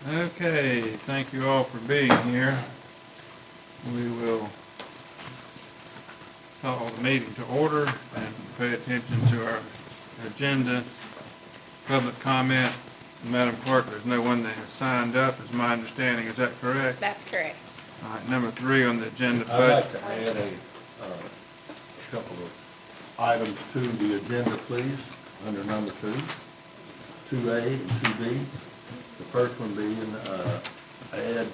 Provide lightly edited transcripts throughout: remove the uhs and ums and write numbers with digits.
Okay, thank you all for being here. We will call the meeting to order and pay attention to our agenda. Public comment. Madam Clerk, there's no one that has signed up, is my understanding. Is that correct? That's correct. All right, number 3 on the agenda. I'd like to add a couple of items to the agenda, please, under number 2, 2A and 2B. The first one being add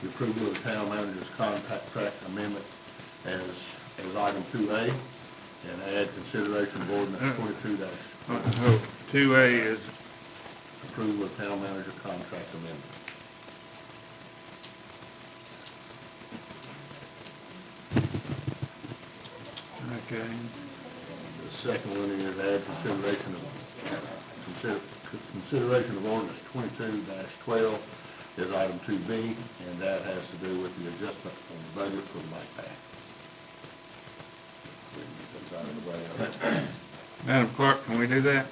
the approval of the town manager's contract amendment as item 2A, and add consideration of ordinance 22 2A is approval of town manager contract amendment. okay. The second one is add consideration of ordinance 22-12 is item 2B, and that has to do with the adjustment on the budget for the bike path. That's out of the way of it. Madam Clerk, can we do that?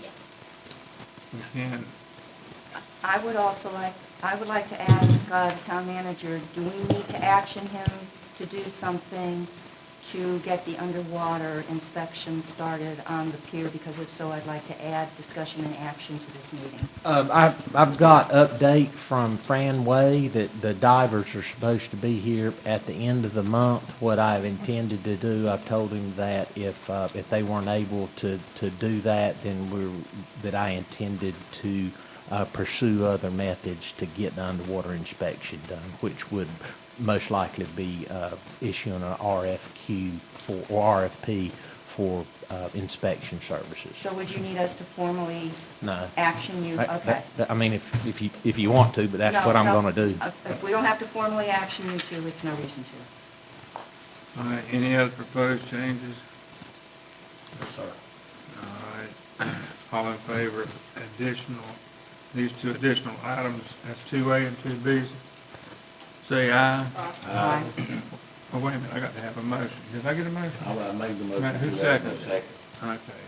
Yes. We can. I would like to ask the town manager, do we need to action him to do something to get the underwater inspection started on the pier? Because if so, I'd like to add discussion and action to this meeting. I've got update from Fran Way that the divers are supposed to be here at the end of the month. What I've intended to do, I've told him that if they weren't able to do that, then that I intended to pursue other methods to get the underwater inspection done, which would most likely be issuing an RFQ or RFP for inspection services. So would you need us to formally No. action you? Okay. I mean, if you want to, but that's No, what I'm no. going to do. If we don't have to formally action you to, there's no reason to. All right, any other proposed changes? Yes, sir. All right, all in favor of these 2 additional items, that's 2A and 2B, say aye. Aye. Oh, wait a minute, I got to have a motion. Did I get a motion? I made the motion. Who seconded it? Second. Okay.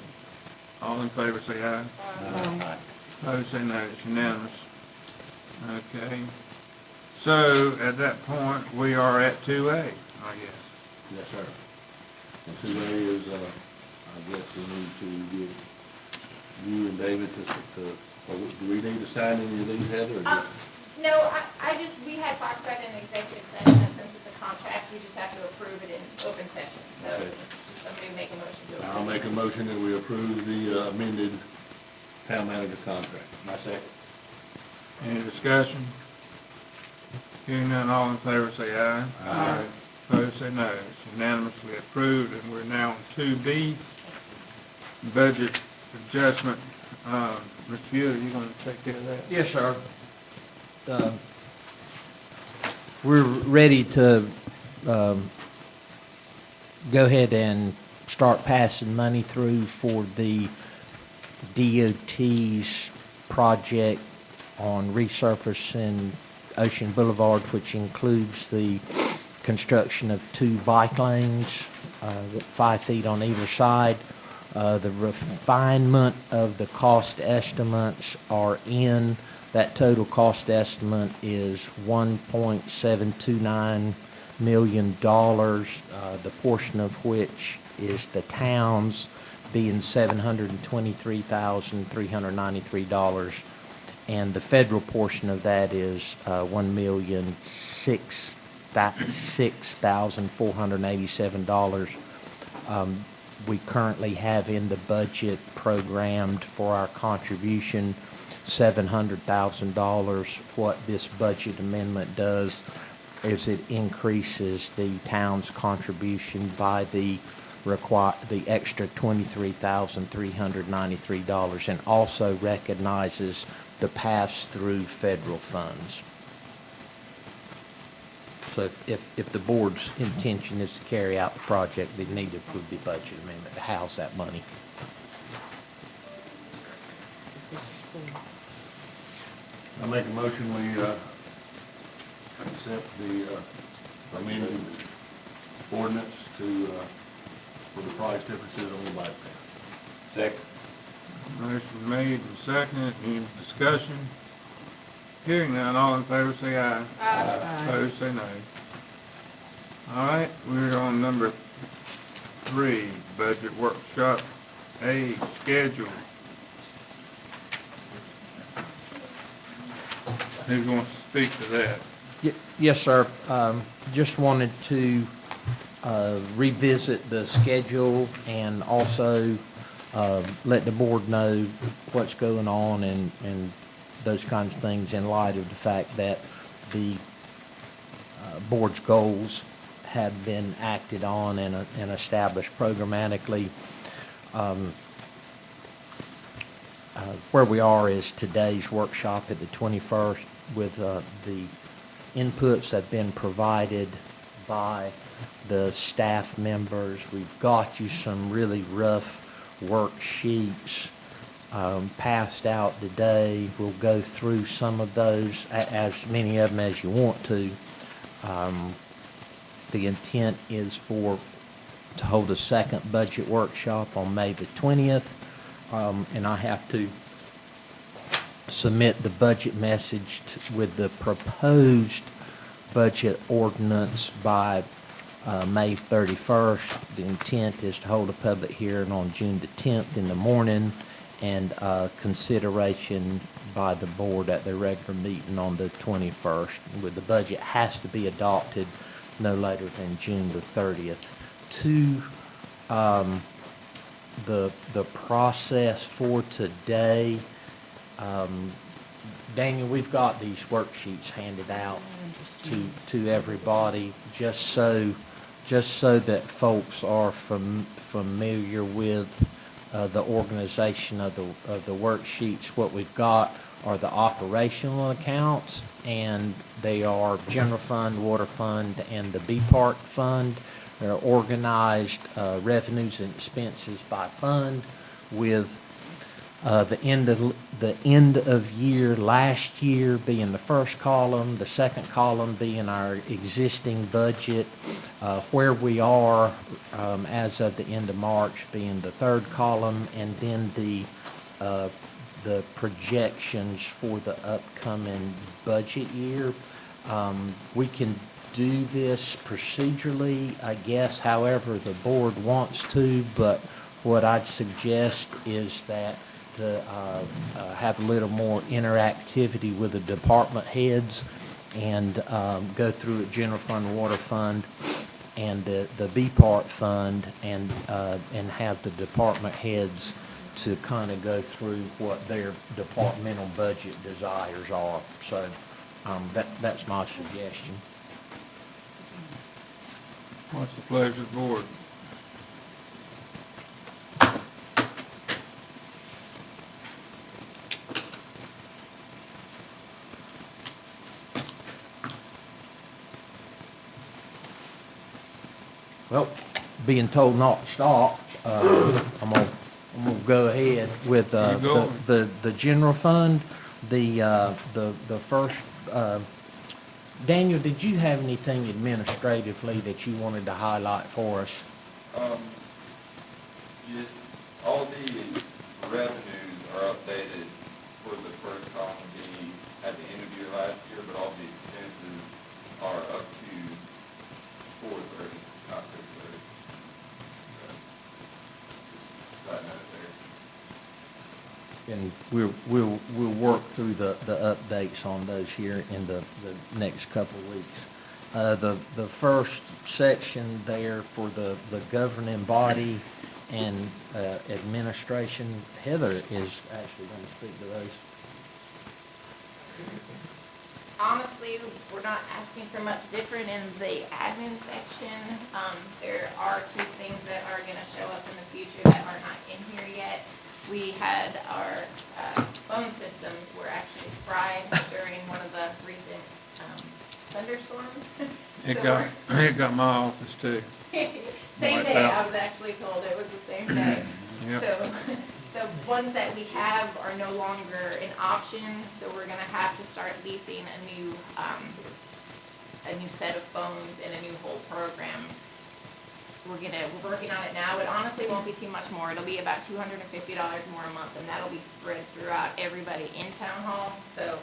All in favor, say aye. Aye. Opposed, say no. It's unanimous. Okay. So, at that point, we are at 2A, I guess. Yes, sir. And 2A is, I guess we need to get you and David to, or do we need to sign any of these, Heather? Or No, we had talked about it in executive session, and since it's a contract, we just have to approve it in open session. So Okay. somebody make a motion to approve. I'll make a motion that we approve the amended town manager contract. My second. Any discussion? Hearing none, all in favor, say aye. Aye. Opposed, say no. It's unanimously approved, and we're now on 2B, budget adjustment. Mr. Fielder, you going to take care of that? Yes, sir. We're ready to go ahead and start passing money through for the DOT's project on resurfacing Ocean Boulevard, which includes the construction of 2 bike lanes, 5 feet on either side. The refinement of the cost estimates are in. That total cost estimate is $1.729 million, the portion of which is the town's being $723,393, and the federal portion of that is $1,006,487. We currently have in the budget programmed for our contribution $700,000. What this budget amendment does is it increases the town's contribution by the extra $23,393, and also recognizes the pass-through federal funds. So if the board's intention is to carry out the project, they need to approve the budget amendment to house that money. I make a motion we accept the amended ordinance to for the price differences on the bike path. Second. Motion made and seconded, any discussion? Hearing none, all in favor say aye. Opposed say no. All right, we're on number 3, budget workshop A, schedule. Who's going to speak to that? Yes, sir. Just wanted to revisit the schedule and also let the board know what's going on and those kinds of things in light of the fact that the board's goals have been acted on and established programmatically. Where we are is today's workshop at the 21st with the inputs that have been provided by the staff members. We've got you some really rough worksheets passed out today. We'll go through some of those, as many of them as you want to. The intent is to hold a second budget workshop on May the 20th, and I have to submit the budget message with the proposed budget ordinance by May 31st. The intent is to hold a public hearing on June the 10th in the morning and consideration by the board at their regular meeting on the 21st. With the budget has to be adopted no later than June the 30th. The process for today, Daniel, we've got these worksheets handed out to everybody just so that folks are familiar with the organization of the worksheets. What we've got are the operational accounts, and they are general fund, water fund, and the B Park fund. They're organized revenues and expenses by fund, with the end of year last year being the first column, the second column being our existing budget, where we are as of the end of March being the third column, and then the projections for the upcoming budget year. We can do this procedurally, I guess, however the board wants to, but what I'd suggest is that to have a little more interactivity with the department heads and go through a general fund, water fund, and the B Part fund, and have the department heads to kind of go through what their departmental budget desires are. So that's my suggestion. What's the pleasure of the board? Well, being told not to stop, I'm gonna go ahead with the general fund. The first, Daniel, did you have anything administratively that you wanted to highlight for us? Just all the revenues are updated for the first column being at the end of year last year, but all the expenses are up to 4/30, not 6/30. So, that note there. And we'll work through the updates on those here in the next couple of weeks. The first section there for the governing body and administration, Heather is actually going to speak to those. Honestly, we're not asking for much different in the admin section. There are 2 things that are gonna show up in the future that are not in here yet. We had our phone systems were actually fried during one of the recent thunderstorms. It So got my office too. Same Wiped day, out. I was actually told it was the same day. Yep. So the ones that we have are no longer an option, so we're gonna have to start leasing a new set of phones and a new whole program we're working on it now. It honestly won't be too much more. It'll be about $250 more a month, and that'll be spread throughout everybody in town hall, so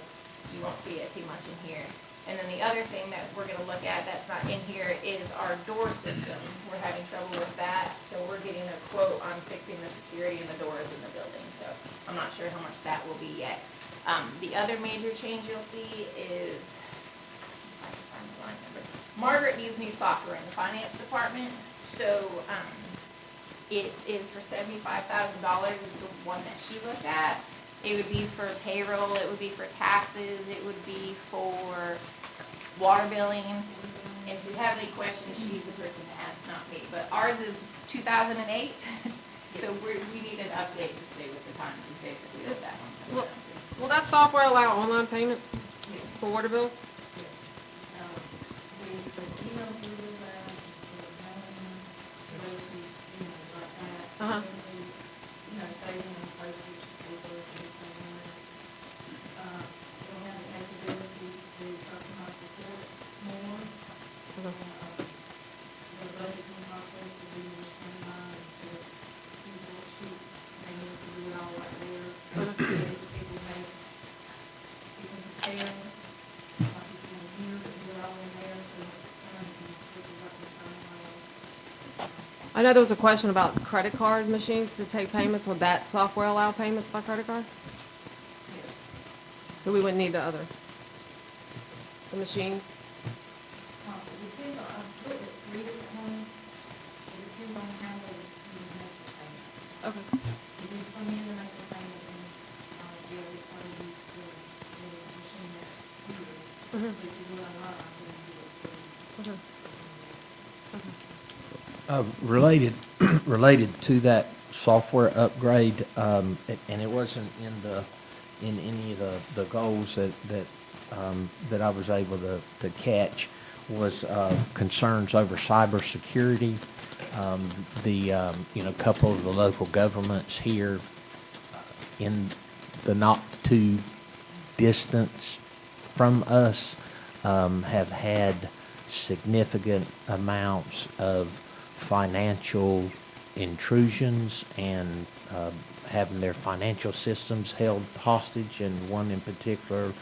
you won't see it too much in here. And then the other thing that we're gonna look at that's not in here is our door system. We're having trouble with that, so we're getting a quote on fixing the security in the doors in the building, so I'm not sure how much that will be yet. The other major change you'll see is, if I can find the line number, Margaret needs new software in the finance department, so, it is for $75,000 is the one that she looked at. It would be for payroll, it would be for taxes, it would be for water billing. And if you have any questions, she's the person to ask, not me. But ours is 2008, so we need an update to stay with the times, is basically what that one comes down to. Will that software allow online payments for water bills? Uh-huh. I know there was a question about credit card machines to take payments. Would that software allow payments by credit card? So we wouldn't need the other, the machines? Okay. Related to that software upgrade, and it wasn't in any of the goals that I was able to catch, was concerns over cybersecurity. Couple of the local governments here in the not too distance from us have had significant amounts of financial intrusions and having their financial systems held hostage, and one in particular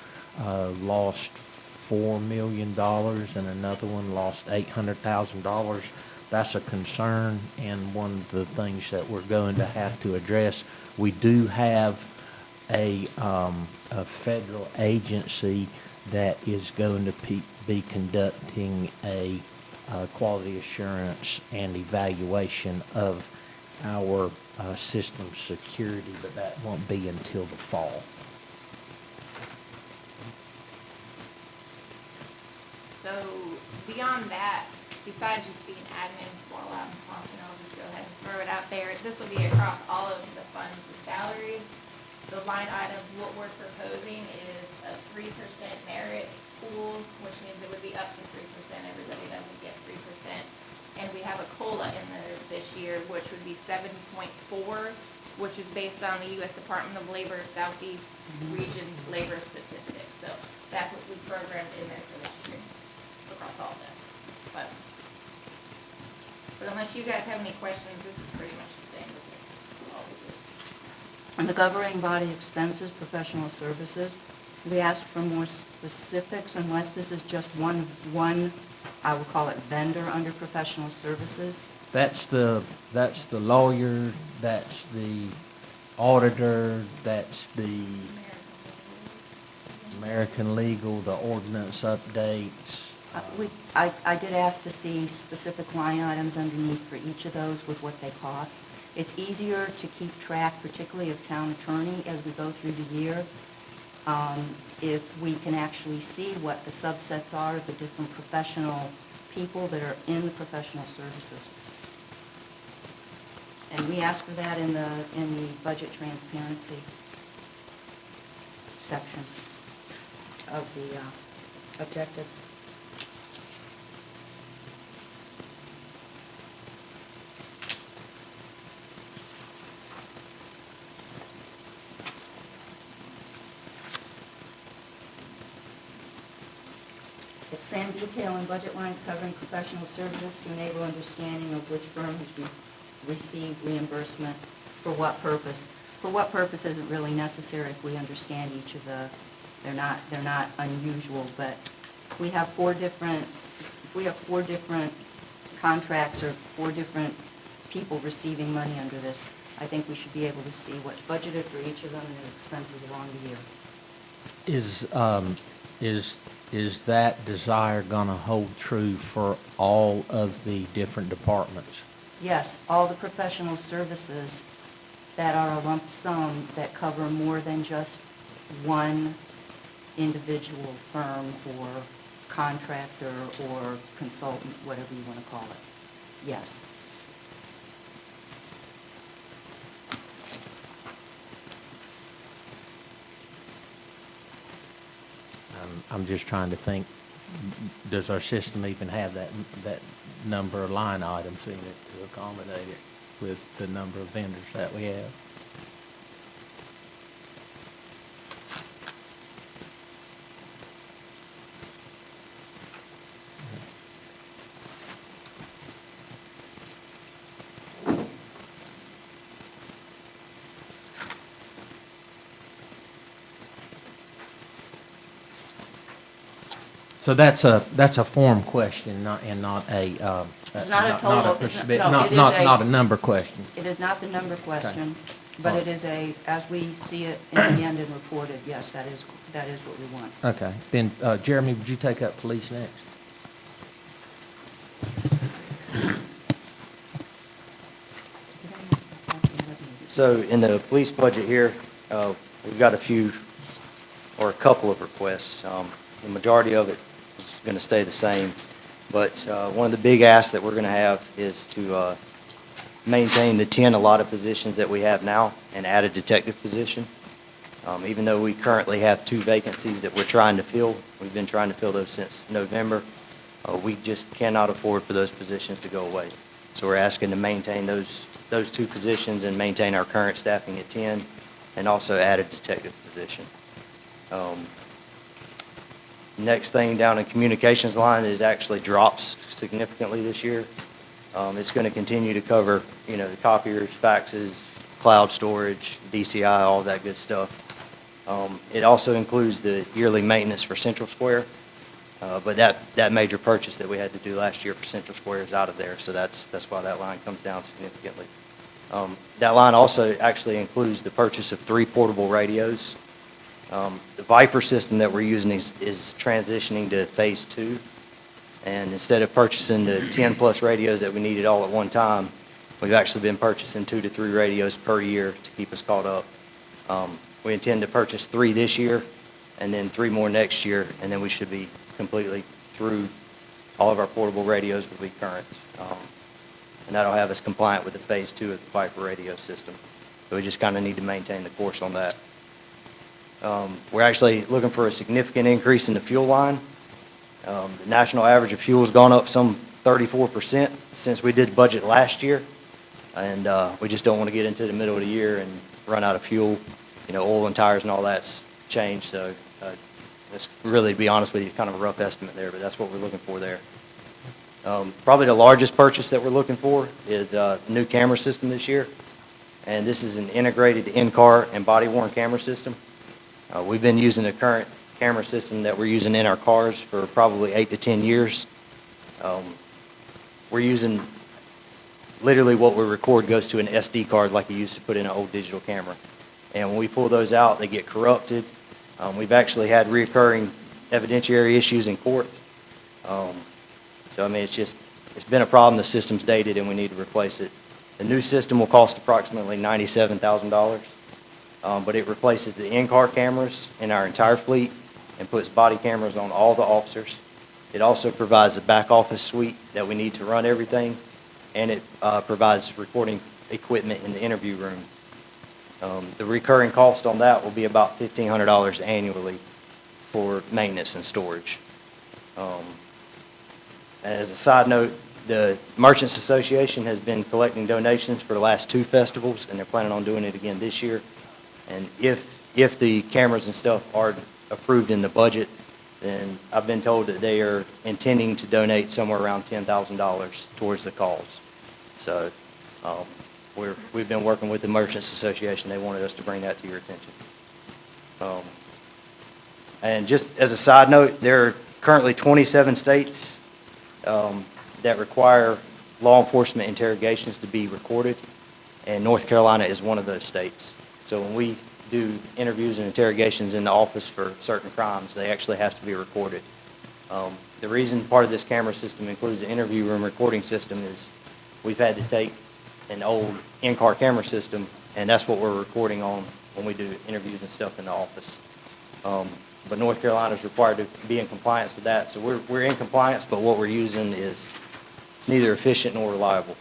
lost $4 million and another one lost $800,000. That's a concern, and one of the things that we're going to have to address. We do have a federal agency that is going to be conducting a quality assurance and evaluation of our system security, but that won't be until the fall. So beyond that, besides just being admin while I'm talking, I'll just go ahead and throw it out there. This will be across all of the funds, the salaries. The line items, what we're proposing is a 3% merit pool, which means it would be up to 3%. Everybody doesn't get 3%. And we have a COLA in there this year, which would be 7.4, which is based on the U.S. Department of Labor Southeast Region Labor Statistics. So that's what we programmed in there for this year across all of them. But unless you guys have any questions, this is pretty much the same with all we do. And the governing body expenses, professional services, we asked for more specifics unless this is just one, I would call it vendor under professional services. That's the lawyer, that's the auditor, that's the American Legal, the ordinance updates. I did ask to see specific line items underneath for each of those with what they cost. It's easier to keep track, particularly of town attorney, as we go through the year, if we can actually see what the subsets are of the different professional people that are in the professional services. And we ask for that in the budget transparency section of the objectives. Expand detail and budget lines covering professional services to enable understanding of which firm has received reimbursement for what purpose. For what purpose isn't really necessary if we understand each of the, they're not unusual, but we have four different contracts or 4 different people receiving money under this. I think we should be able to see what's budgeted for each of them and the expenses along the year. Is that desire gonna hold true for all of the different departments? Yes, all the professional services that are a lump sum that cover more than just one individual firm or contractor or consultant, whatever you want to call it. Yes. I'm just trying to think, does our system even have that number of line items in it to accommodate it with the number of vendors that we have? So that's a form question, not a, It's not a total, not a number question. it is not the number question, but it is a, as we see it in the end and reported, yes, that is what we want. Okay, then, Jeremy, would you take up police next? So in the police budget here, we've got a few, or a couple of requests. The majority of it is going to stay the same, but one of the big asks that we're going to have is to maintain the 10 allotted positions that we have now and add a detective position. Even though we currently have 2 vacancies that we're trying to fill, we've been trying to fill those since November, we just cannot afford for those positions to go away. So we're asking to maintain those 2 positions and maintain our current staffing at 10, and also add a detective position. Next thing down in communications line is actually drops significantly this year. It's going to continue to cover, the copiers, faxes, cloud storage, DCI, all that good stuff. It also includes the yearly maintenance for Central Square, but that major purchase that we had to do last year for Central Square is out of there, so that's why that line comes down significantly. That line also actually includes the purchase of 3 portable radios. The Viper system that we're using is transitioning to phase 2, and instead of purchasing the 10+ radios that we needed all at one time, we've actually been purchasing 2 to 3 radios per year to keep us caught up. We intend to purchase 3 this year, and then 3 more next year, and then we should be completely through. All of our portable radios will be current, and that'll have us compliant with the phase 2 of the Viper radio system. So we just kind of need to maintain the course on that. We're actually looking for a significant increase in the fuel line. The national average of fuel has gone up some 34% since we did budget last year, and we just don't want to get into the middle of the year and run out of fuel. Oil and tires and all that's changed, so that's really, to be honest with you, kind of a rough estimate there, but that's what we're looking for there. Probably the largest purchase that we're looking for is the new camera system this year, and this is an integrated in-car and body-worn camera system. We've been using the current camera system that we're using in our cars for probably 8 to 10 years. We're using, literally what we record goes to an SD card like you used to put in an old digital camera. And when we pull those out, they get corrupted. We've actually had reoccurring evidentiary issues in court. So, I mean, it's been a problem. The system's dated and we need to replace it. The new system will cost approximately $97,000. But it replaces the in-car cameras in our entire fleet and puts body cameras on all the officers. It also provides a back office suite that we need to run everything, and it provides recording equipment in the interview room. The recurring cost on that will be about $1,500 annually for maintenance and storage. As a side note, the Merchants Association has been collecting donations for the last 2 festivals, and they're planning on doing it again this year. And if the cameras and stuff are approved in the budget, then I've been told that they are intending to donate somewhere around $10,000 towards the cause. So we've been working with the Merchants Association. They wanted us to bring that to your attention. And just as a side note, there are currently 27 states that require law enforcement interrogations to be recorded, and North Carolina is one of those states. So when we do interviews and interrogations in the office for certain crimes, they actually have to be recorded. The reason part of this camera system includes an interview room recording system is we've had to take an old in-car camera system, and that's what we're recording on when we do interviews and stuff in the office. But North Carolina is required to be in compliance with that. So we're in compliance, but what we're using is, it's neither efficient nor reliable.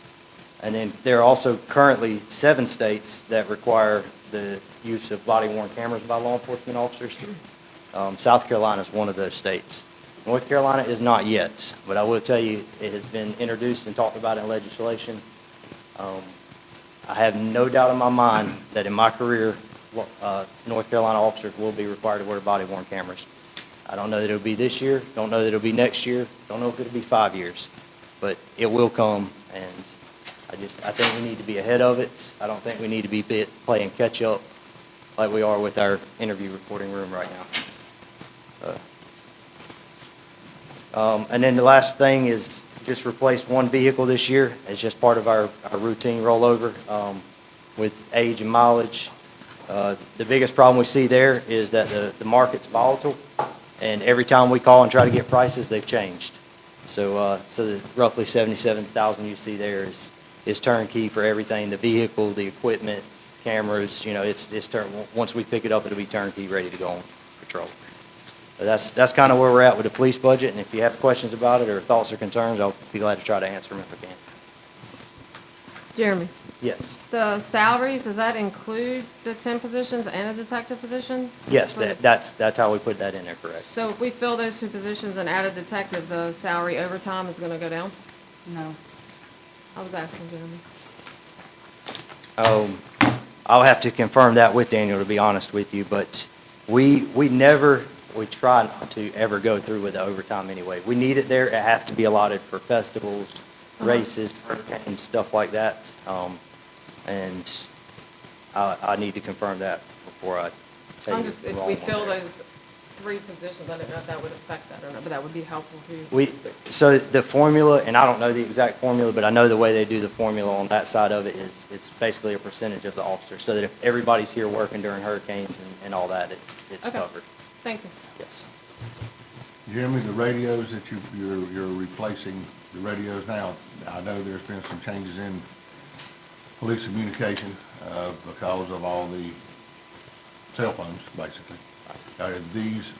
And then there are also currently 7 states that require the use of body-worn cameras by law enforcement officers. South Carolina is one of those states. North Carolina is not yet, but I will tell you, it has been introduced and talked about in legislation. I have no doubt in my mind that in my career, North Carolina officers will be required to wear body-worn cameras. I don't know that it'll be this year, don't know that it'll be next year, don't know if it'll be 5 years, but it will come, and I think we need to be ahead of it. I don't think we need to be playing catch-up like we are with our interview recording room right now. And then the last thing is just replace one vehicle this year. It's just part of our routine rollover with age and mileage. The biggest problem we see there is that the market's volatile, and every time we call and try to get prices, they've changed. So the roughly $77,000 you see there is turnkey for everything, the vehicle, the equipment, cameras, once we pick it up, it'll be turnkey, ready to go on patrol. But that's kind of where we're at with the police budget, and if you have questions about it or thoughts or concerns, I'll be glad to try to answer them if I can. Jeremy, Yes. the salaries, does that include the 10 positions and a detective position? Yes, that's how we put that in there, correct. So if we fill those 2 positions and add a detective, the salary overtime is going to go down? No. I was asking Jeremy. I'll have to confirm that with Daniel, to be honest with you, but we try not to ever go through with the overtime anyway. We need it there. It has to be allotted for festivals, races, hurricanes, stuff like that. And I need to confirm that before I tell you. If we fill those 3 positions, I don't know if that would affect that or not, but that would be helpful too. So the formula, and I don't know the exact formula, but I know the way they do the formula on that side of it is it's basically a percentage of the officers, so that if everybody's here working during hurricanes and all that, it's Okay. covered. Thank you. Yes. Jeremy, the radios that you're replacing, the radios now, I know there's been some changes in police communication because of all the cell phones, basically. Are these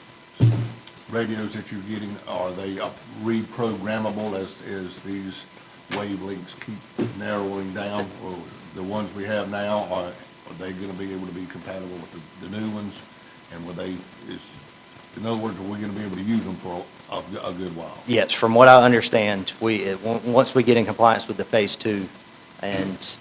radios that you're getting, are they reprogrammable as these wavelengths keep narrowing down? Or the ones we have now, are they going to be able to be compatible with the new ones? And in other words, are we going to be able to use them for a good while? Yes, from what I understand, once we get in compliance with the phase 2, and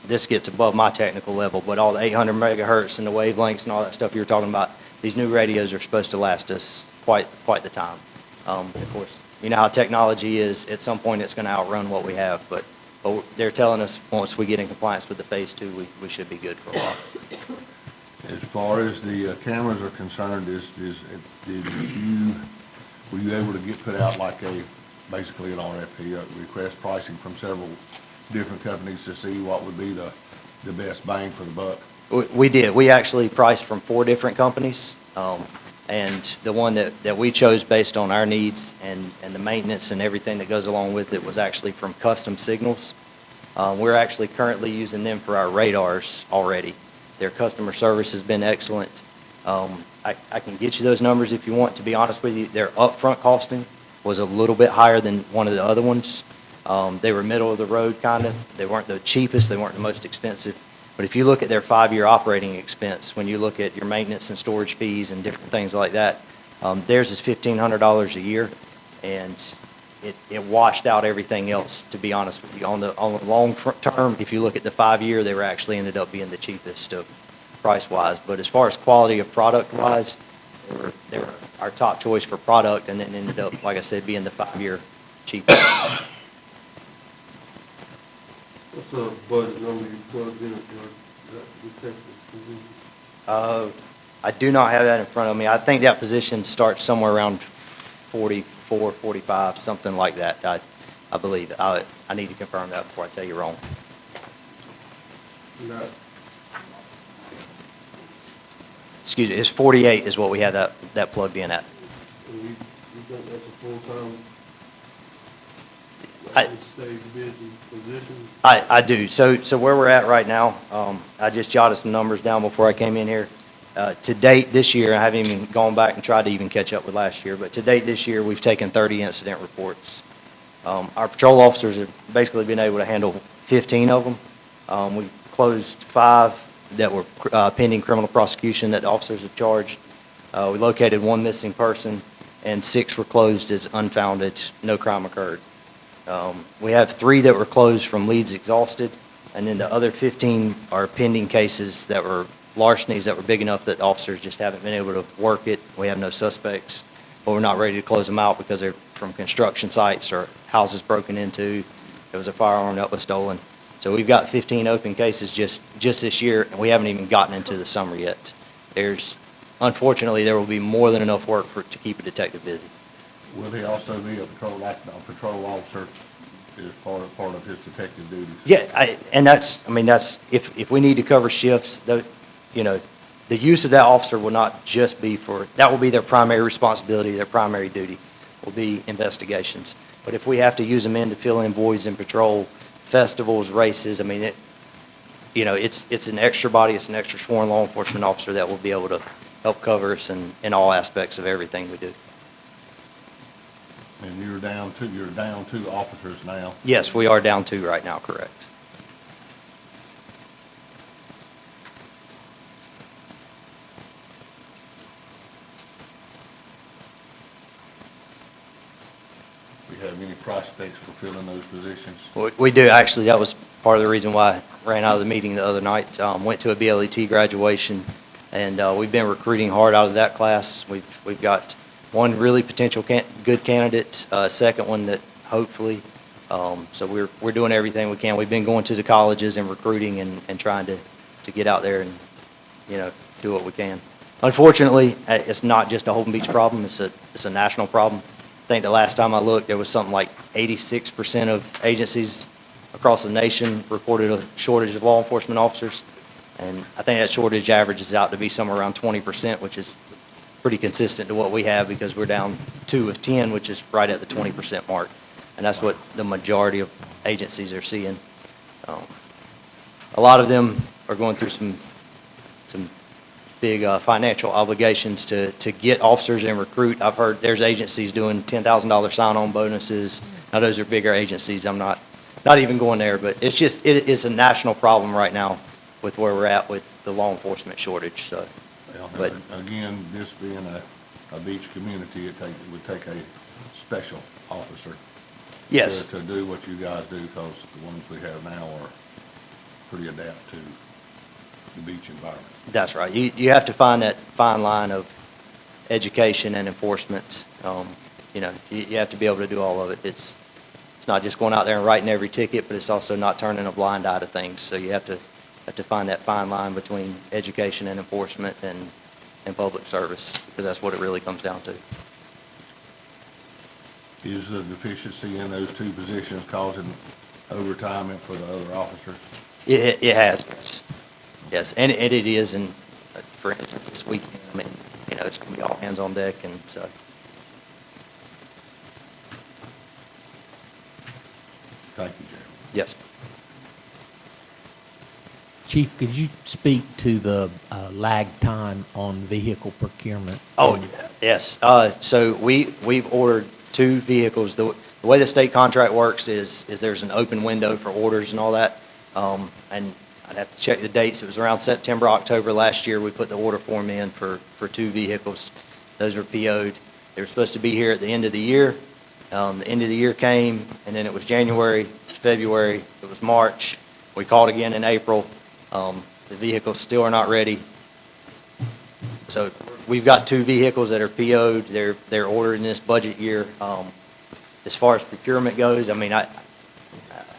this gets above my technical level, but all the 800 megahertz and the wavelengths and all that stuff you were talking about, these new radios are supposed to last us quite the time. Of course, you know how technology is. At some point, it's going to outrun what we have, but they're telling us once we get in compliance with the phase 2, we should be good for a while. As far as the cameras are concerned, were you able to get put out like basically an RFP, request pricing from several different companies to see what would be the best bang for the buck? We did. We actually priced from 4 different companies, and the one that we chose based on our needs and the maintenance and everything that goes along with it was actually from Custom Signals. We're actually currently using them for our radars already. Their customer service has been excellent. I can get you those numbers if you want. To be honest with you, their upfront costing was a little bit higher than one of the other ones. They were middle of the road, kind of. They weren't the cheapest. They weren't the most expensive. But if you look at their 5-year operating expense, when you look at your maintenance and storage fees and different things like that, theirs is $1,500 a year, and it washed out everything else, to be honest with you. On the long term, if you look at the 5-year, they were actually ended up being the cheapest price-wise. But as far as quality of product-wise, they were our top choice for product, and then ended up, like I said, being the 5-year cheapest. What's the budget number you plugged in for that detective position? I do not have that in front of me. I think that position starts somewhere around 44, 45, something like that, I believe. I need to confirm that before I tell you wrong. Not, Excuse me, it's 48 is what we have that plugged in at. you think that's a full-time, I- stay busy position? I do. So where we're at right now, I just jotted some numbers down before I came in here. To date this year, I haven't even gone back and tried to even catch up with last year, but to date this year, we've taken 30 incident reports. Our patrol officers have basically been able to handle 15 of them. We closed 5 that were pending criminal prosecution that the officers have charged. We located 1 missing person, and 6 were closed as unfounded, no crime occurred. We have 3 that were closed from leads exhausted, and then the other 15 are pending cases that were larcenies that were big enough that officers just haven't been able to work it. We have no suspects, but we're not ready to close them out because they're from construction sites or houses broken into. There was a firearm that was stolen. So we've got 15 open cases just this year, and we haven't even gotten into the summer yet. Unfortunately, there will be more than enough work to keep a detective busy. Will he also be a patrol officer as part of his detective duties? Yeah, that's, if we need to cover shifts, the use of that officer will not just be that will be their primary responsibility, their primary duty will be investigations. But if we have to use them to fill in voids in patrol, festivals, races, it's an extra body, it's an extra sworn law enforcement officer that will be able to help cover us in all aspects of everything we do. And you're down 2 officers now. Yes, we are down 2 right now, correct. We have any prospects for filling those positions? We do, actually. That was part of the reason why I ran out of the meeting the other night. Went to a BLET graduation, and we've been recruiting hard out of that class. We've got 1 really potential good candidate, second one that hopefully, so we're doing everything we can. We've been going to the colleges and recruiting and trying to get out there and, do what we can. Unfortunately, it's not just a Holden Beach problem, it's a national problem. I think the last time I looked, there was something like 86% of agencies across the nation reported a shortage of law enforcement officers. And I think that shortage averages out to be somewhere around 20%, which is pretty consistent to what we have because we're down 2 of 10, which is right at the 20% mark. And that's what the majority of agencies are seeing. A lot of them are going through some big financial obligations to get officers and recruit. I've heard there's agencies doing $10,000 sign-on bonuses. Now, those are bigger agencies. I'm not even going there, but it's a national problem right now with where we're at with the law enforcement shortage, so. Well, But- again, this being a beach community, it would take a special officer. Yes. To do what you guys do, because the ones we have now are pretty adept to the beach environment. That's right. You have to find that fine line of education and enforcement. You have to be able to do all of it. It's not just going out there and writing every ticket, but it's also not turning a blind eye to things. So you have to find that fine line between education and enforcement and public service, because that's what it really comes down to. Is the deficiency in those 2 positions causing overtime for the other officers? It has, yes, and it is, and for instance, this weekend, it's going to be all hands on deck, and so. Thank you, Jeremy. Yes. Chief, could you speak to the lag time on vehicle procurement? Oh, yes. So we've ordered 2 vehicles. The way the state contract works is there's an open window for orders and all that. And I'd have to check the dates. It was around September, October last year. We put the order form in for 2 vehicles. Those were PO'd. They were supposed to be here at the end of the year. The end of the year came, and then it was January, February, it was March. We called again in April. The vehicles still are not ready. So we've got 2 vehicles that are PO'd, they're ordered in this budget year. As far as procurement goes, I mean,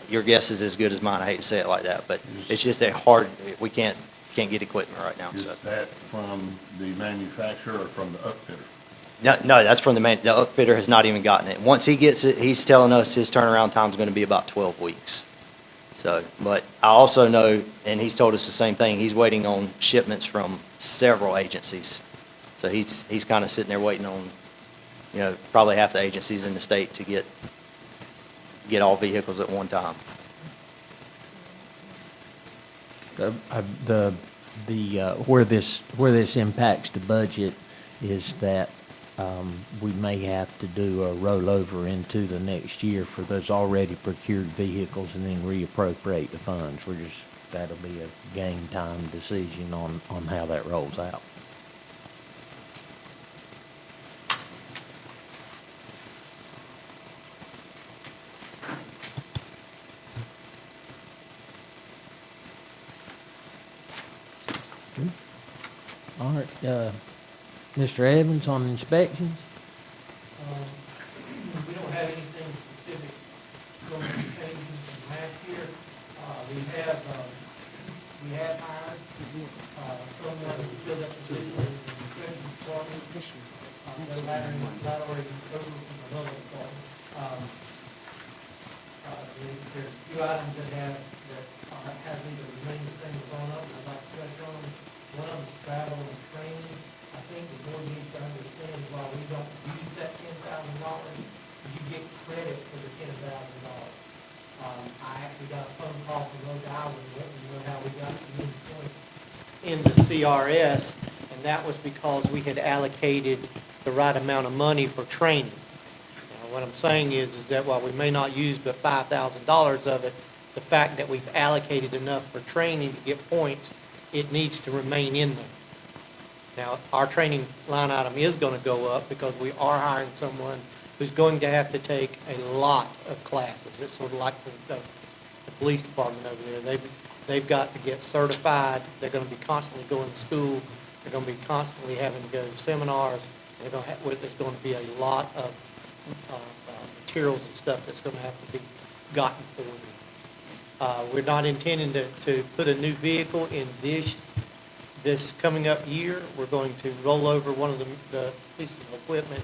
your guess is as good as mine, I hate to say it like that, but it's just that hard, we can't get equipment right now, so. Is that from the manufacturer or from the upfitter? No, that's from the upfitter has not even gotten it. Once he gets it, he's telling us his turnaround time is gonna be about 12 weeks. So, but I also know, and he's told us the same thing, he's waiting on shipments from several agencies. So he's kind of sitting there waiting on, probably half the agencies in the state to get all vehicles at one time. Where this impacts the budget is that we may have to do a rollover into the next year for those already procured vehicles and then reappropriate the funds. That'll be a game time decision on how that rolls out. All right, Mr. Evans on inspections? We don't have anything specific going to change from last year. We have hired, someone who filled up position in the inspection department. They're lattering over from another department. There's a few items that have either remained the same or gone up, I'd like to touch on them. One of them is travel and training. I think the board needs to understand while we don't use that $10,000, you get credit for the $10,000. I actually got a phone call from Rhode Island, letting me know how we got some new points in the CRS, and that was because we had allocated the right amount of money for training. Now, what I'm saying is that while we may not use but $5,000 of it, the fact that we've allocated enough for training to get points, it needs to remain in there. Now, our training line item is going to go up because we are hiring someone who's going to have to take a lot of classes. It's sort of like the police department over there. They've got to get certified. They're going to be constantly going to school. They're going to be constantly having to go to seminars. There's going to be a lot of materials and stuff that's going to have to be gotten for them. We're not intending to put a new vehicle in this coming up year. We're going to roll over one of the pieces of equipment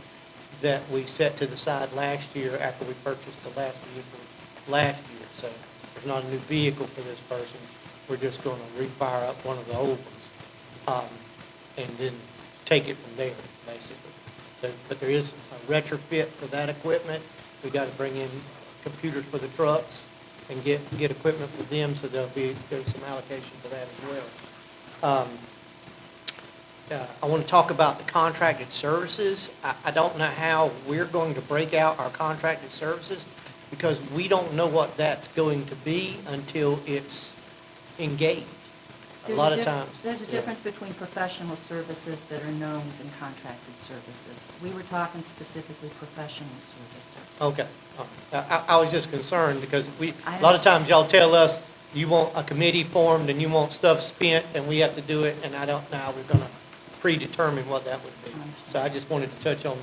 that we set to the side last year after we purchased the last vehicle last year. So there's not a new vehicle for this person. We're just going to refire up one of the old ones and then take it from there, basically. So, but there is a retrofit for that equipment. We got to bring in computers for the trucks and get equipment for them, so there's some allocation for that as well. I want to talk about the contracted services. I don't know how we're going to break out our contracted services because we don't know what that's going to be until it's engaged. A lot of times. There's a difference between professional services that are knowns and contracted services. We were talking specifically professional services. Okay. I was just concerned because a lot of times y'all tell us you want a committee formed and you want stuff spent and we have to do it, and I don't know how we're going to predetermine what that would be. So I just wanted to touch on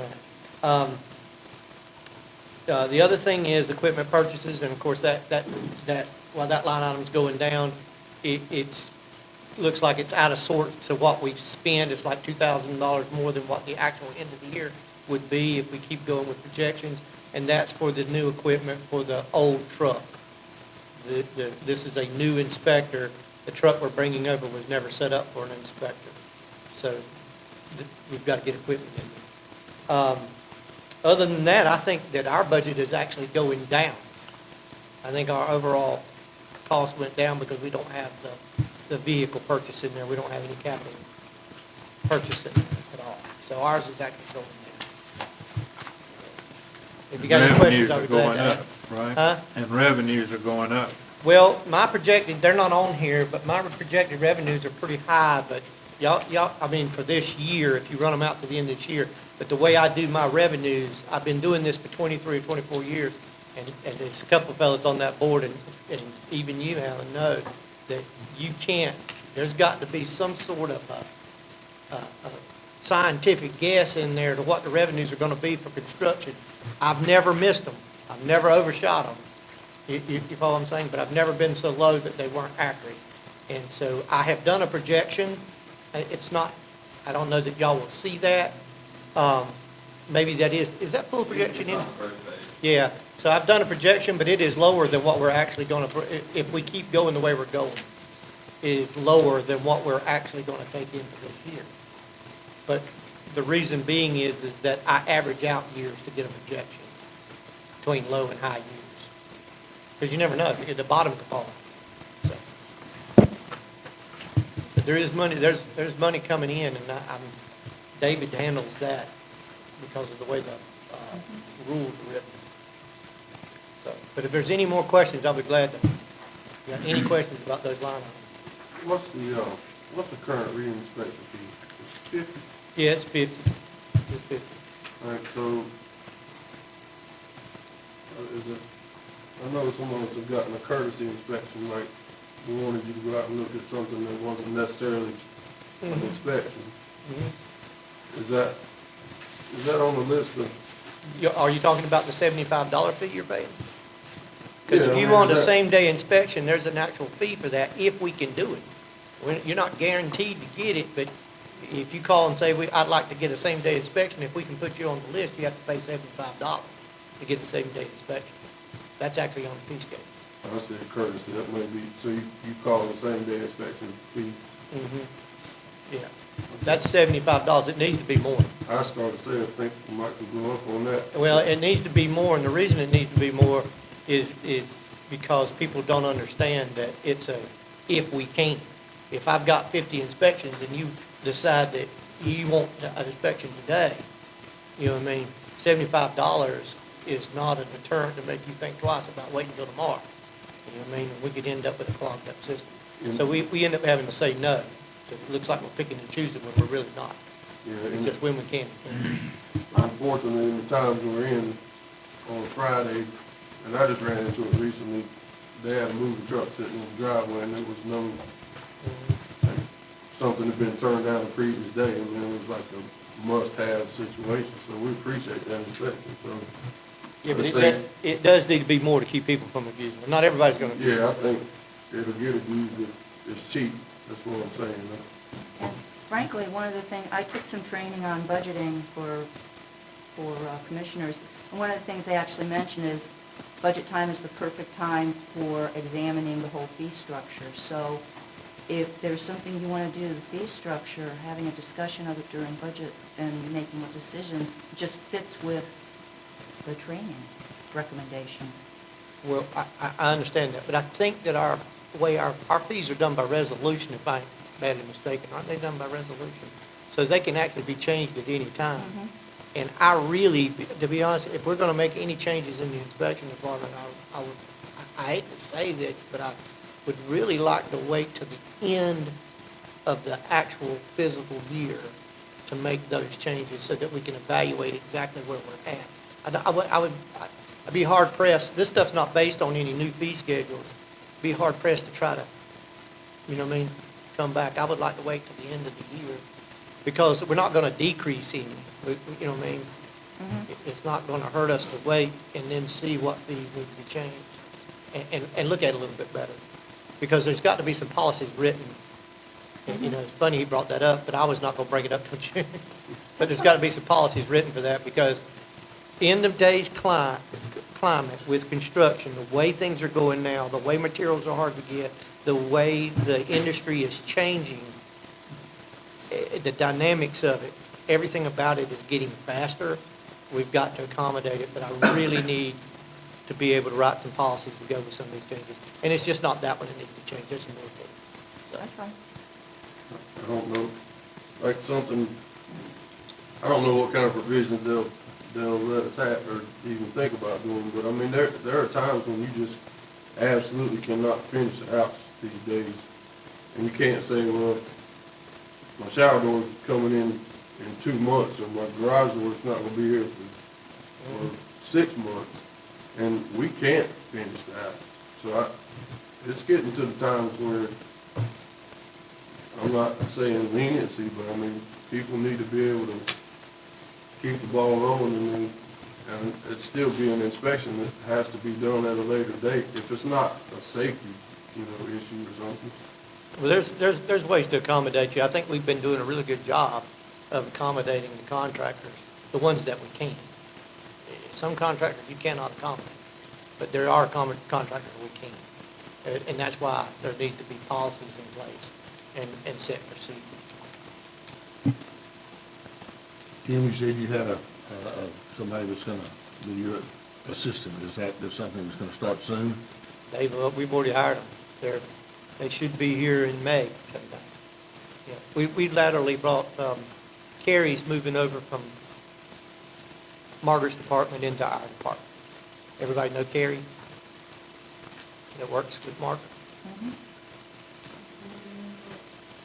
that. The other thing is equipment purchases, and of course while that line item's going down, it's looks like it's out of sort to what we've spent. It's like $2,000 more than what the actual end of the year would be if we keep going with projections, and that's for the new equipment for the old truck. This is a new inspector. The truck we're bringing over was never set up for an inspector, so we've got to get equipment in there. Other than that, I think that our budget is actually going down. I think our overall cost went down because we don't have the vehicle purchase in there. We don't have any capital purchase in there at all. So ours is actually going down. If you got any questions, I'll be glad to answer. Right? Huh? And revenues are going up. Well, they're not on here, but my projected revenues are pretty high, but I mean, for this year, if you run them out to the end of this year, but the way I do my revenues, I've been doing this for 23 or 24 years, and there's a couple of fellows on that board, and even you, Alan, know that you can't, there's got to be some sort of scientific guess in there to what the revenues are gonna be for construction. I've never missed them. I've never overshot them. You follow what I'm saying? But I've never been so low that they weren't accurate. And so I have done a projection. It's not, I don't know that y'all will see that. Maybe that is that full projection in? It's on the first page. Yeah, so I've done a projection, but it is lower than what we're actually gonna, if we keep going the way we're going, it is lower than what we're actually gonna take in for this year. But the reason being is that I average out years to get a projection between low and high years. Because you never know, the bottom could fall. So. But there is money, there's money coming in, and David handles that because of the way the rules are written. So, but if there's any more questions, I'll be glad to. If you got any questions about those line items? What's the current reinspection fee? It's 50? Yeah, it's 50. It's 50. All right, so, is it, I know some of us have gotten a courtesy inspection, like, we wanted you to go out and look at something that wasn't necessarily an inspection. Is that on the list of? Are you talking about the $75 fee you're paying? Because Yeah, if I you mean, want a that- same-day inspection, there's an actual fee for that if we can do it. You're not guaranteed to get it, but if you call and say, I'd like to get a same-day inspection, if we can put you on the list, you have to pay $75 to get a same-day inspection. That's actually on the fee schedule. I said courtesy, that may be, so you call the same day inspection fee. Yeah, that's $75. It needs to be more. I started saying, I think we might could go up on that. Well, it needs to be more, and the reason it needs to be more is because people don't understand that it's a if we can. If I've got 50 inspections and you decide that you want an inspection today, you know what I mean, $75 is not a deterrent to make you think twice about waiting until tomorrow. You know what I mean? And we could end up with a clogged up system. So we end up having to say no. So it looks like we're picking and choosing when we're really not. Yeah, It's and just when we can. unfortunately, in the times we're in on Friday, and I just ran into it recently, they had a moving truck sitting in the driveway and there was no, like, something had been turned down the previous day. I mean, it was like a must-have situation, so we appreciate that inspection, so. Yeah, but I say- it does need to be more to keep people from abusing it. Not everybody's gonna abuse it. Yeah, I think it'll get abused if it's cheap, that's what I'm saying. And frankly, one of the things, I took some training on budgeting for commissioners, and one of the things they actually mention is budget time is the perfect time for examining the whole fee structure. So if there's something you want to do to the fee structure, having a discussion of it during budget and making the decisions just fits with the training recommendations. Well, I understand that, but I think that our fees are done by resolution, if I ain't badly mistaken. Aren't they done by resolution? So they can actually be changed at any time. And I really, to be honest, if we're gonna make any changes in the inspection department, I hate to say this, but I would really like to wait to the end of the actual physical year to make those changes so that we can evaluate exactly where we're at. I'd be hard pressed, this stuff's not based on any new fee schedules, be hard pressed to try to, you know what I mean, come back. I would like to wait till the end of the year, because we're not gonna decrease any, you know what I mean? It's not gonna hurt us to wait and then see what fees need to be changed, and look at it a little bit better. Because there's got to be some policies written. And, you know, it's funny he brought that up, but I was not gonna bring it up till June. But there's got to be some policies written for that, because in today's climate with construction, the way things are going now, the way materials are hard to get, the way the industry is changing, the dynamics of it, everything about it is getting faster. We've got to accommodate it, but I really need to be able to write some policies to go with some of these changes. And it's just not that one that needs to change, there's some more to it. That's fine. I don't know, like something, I don't know what kind of provisions they'll let us have or even think about doing, but I mean, there are times when you just absolutely cannot finish a house these days. And you can't say, well, my shower door's coming in 2 months, or my garage door's not gonna be here for 6 months, and we can't finish the house. So it's getting to the times where, I'm not saying leniency, but I mean, people need to be able to keep the ball rolling, and it's still be an inspection that has to be done at a later date, if it's not a safety, issue or something. Well, there's ways to accommodate you. I think we've been doing a really good job of accommodating the contractors, the ones that we can. Some contractors you cannot accommodate, but there are contractors we can. And that's why there needs to be policies in place and set procedures. Tim, you said you had somebody that's gonna be your assistant. Is that something that's gonna start soon? We've already hired them. They should be here in May sometime. Yeah, we laterally brought, Carrie's moving over from Margaret's department into our department. Everybody know Carrie that works with Margaret?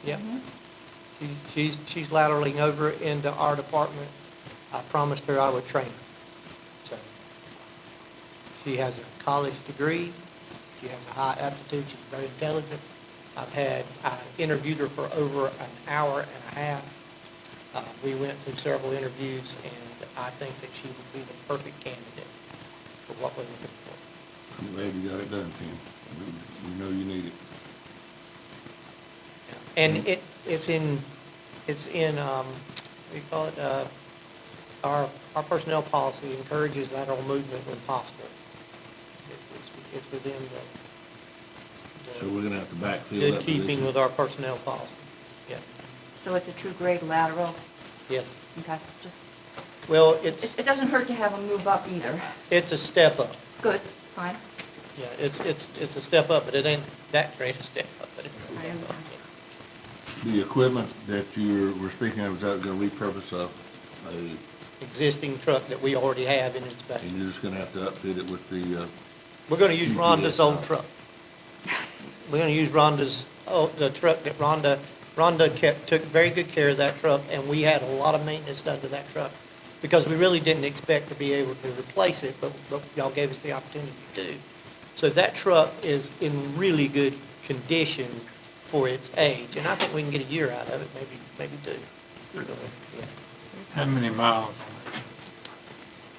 Yeah. She's lateraling over into our department. I promised her I would train her. So she has a college degree. She has a high aptitude. She's very intelligent. I interviewed her for over an hour and a half. We went through several interviews, and I think that she would be the perfect candidate for what we're looking for. I'm glad you got it done, Tim. We know you need it. And it's in, what do you call it, our personnel policy encourages lateral movement when possible. It's within So we're gonna have to backfill the that keeping position. with our personnel policy. Yeah, So it's a true grade lateral? yes. Okay, just, Well, it doesn't hurt to have them move up either. it's a step up. Good, fine. Yeah, it's a step up, but it ain't that great a step up, but it's a I step up. understand. The equipment that we're speaking of, is that gonna repurpose Existing truck that we already have in and inspection. you're just gonna have to upfit it with the, We're gonna use GPS Rhonda's old stuff. truck. We're gonna use the truck that Rhonda took very good care of that truck, and we had a lot of maintenance done to that truck, because we really didn't expect to be able to replace it, but y'all gave us the opportunity to do. So that truck is in really good condition for its age, and I think we can get a year out of it, maybe two. Yeah. How many miles on it?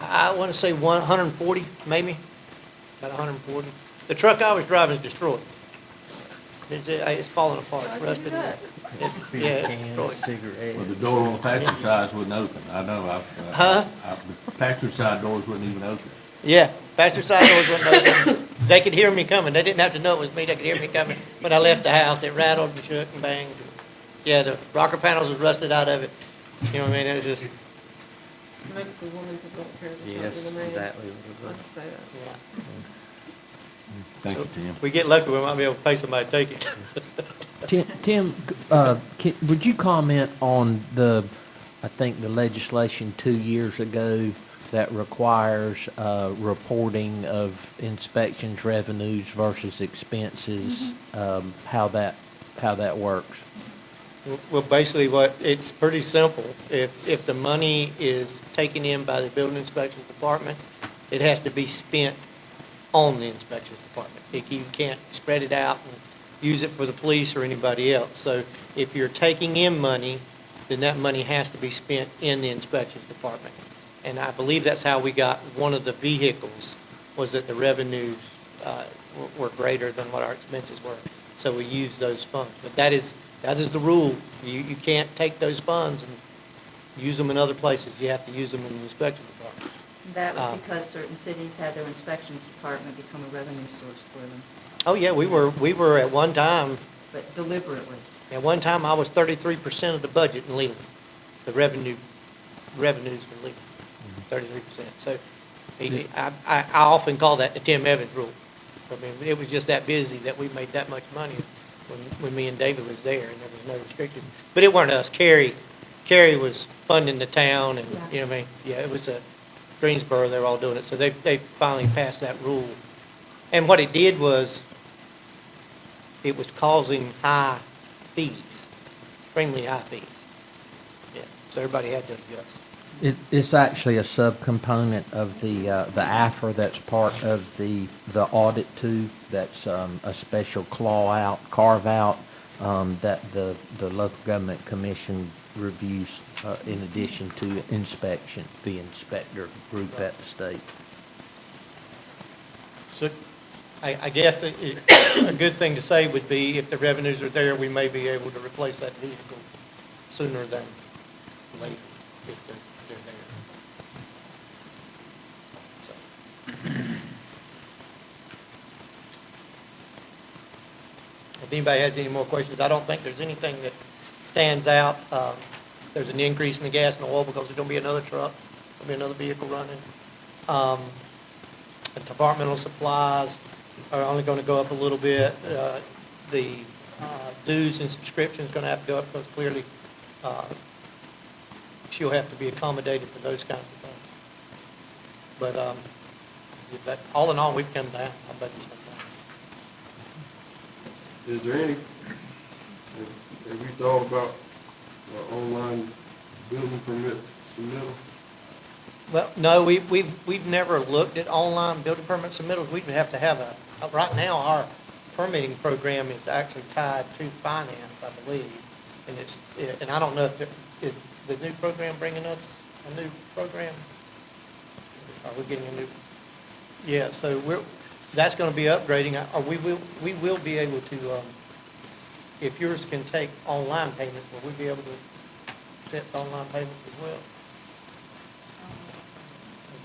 I want to say 140, maybe, about 140. The truck I was driving is destroyed. It's falling apart, it's rusted. Yeah, it's destroyed. well, the door on the passenger side wouldn't open. I know, Huh? the passenger side doors wouldn't even open. Yeah, passenger side doors wouldn't open. They could hear me coming. They didn't have to know it was me. They could hear me coming. When I left the house, it rattled and shook and banged. Yeah, the rocker panels was rusted out of it. You know what I mean? It was just, Maybe it's the woman to don't care. Yes, exactly what it I'll was. say that. yeah. Thank you, Tim. If we get lucky, we might be able to pay somebody to take it. Tim, would you comment on I think the legislation 2 years ago that requires reporting of inspections, revenues versus expenses, how that works? Well, basically it's pretty simple. If the money is taken in by the building inspections department, it has to be spent on the inspections department. You can't spread it out and use it for the police or anybody else. So if you're taking in money, then that money has to be spent in the inspections department. And I believe that's how we got one of the vehicles, was that the revenues were greater than what our expenses were. So we used those funds. But that is the rule. You can't take those funds and use them in other places. You have to use them in the inspection department. That was because certain cities had their inspections department become a revenue source for them, Oh, yeah, we were at one time, but deliberately. I was 33% of the budget in Leland, the revenues for Leland, 33%. So I often call that the Tim Evans rule. I mean, it was just that busy that we made that much money when me and David was there, and there was no restriction. But it weren't us. Carrie was funding the town, and, you know what I mean? Yeah, it was Greensboro, they were all doing it. So they finally passed that rule. And what it did was, it was causing high fees, extremely high fees. Yeah, so everybody had to adjust. It's actually a subcomponent of the AFR that's part of the audit too. That's a special carve out that the local government commission reviews, in addition to inspection, the inspector group at the state. So, I guess a good thing to say would be if the revenues are there, we may be able to replace that vehicle sooner than later if they're there. So. If anybody has any more questions, I don't think there's anything that stands out. There's an increase in the gas and oil because there's going to be another truck, there'll be another vehicle running. The departmental supplies are only going to go up a little bit. The dues and subscriptions going to have to go up because clearly she'll have to be accommodated for those kinds of things. But all in all, we've come down. I bet it's come down. Is there any, have you thought about online building permit submittal? Well, no, we've never looked at online building permit submittals. We'd have to have right now, our permitting program is actually tied to finance, I believe. And I don't know if is the new program bringing us a new program? Are we getting a new? Yeah, so that's going to be upgrading. We will be able to, if yours can take online payments, will we be able to set online payments as well?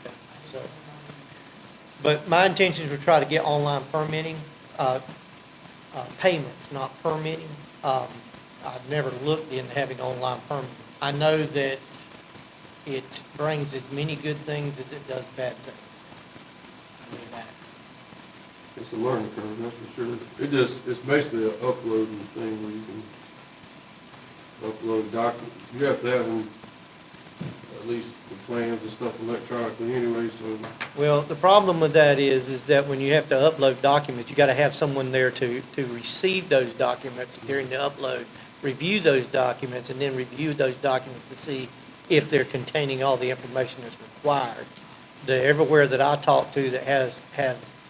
Okay, so, but my intention is to try to get online permitting, payments, not permitting. I've never looked into having online permitting. I know that it brings as many good things as it does bad things. I mean that. It's a learning curve, that's for sure. It's basically an uploading thing where you can upload documents. You have to have them, at least the plans and stuff electronically anyway, so. Well, the problem with that is that when you have to upload documents, you gotta have someone there to receive those documents during the upload, review those documents, and then review those documents to see if they're containing all the information that's required. Everywhere that I talk to that has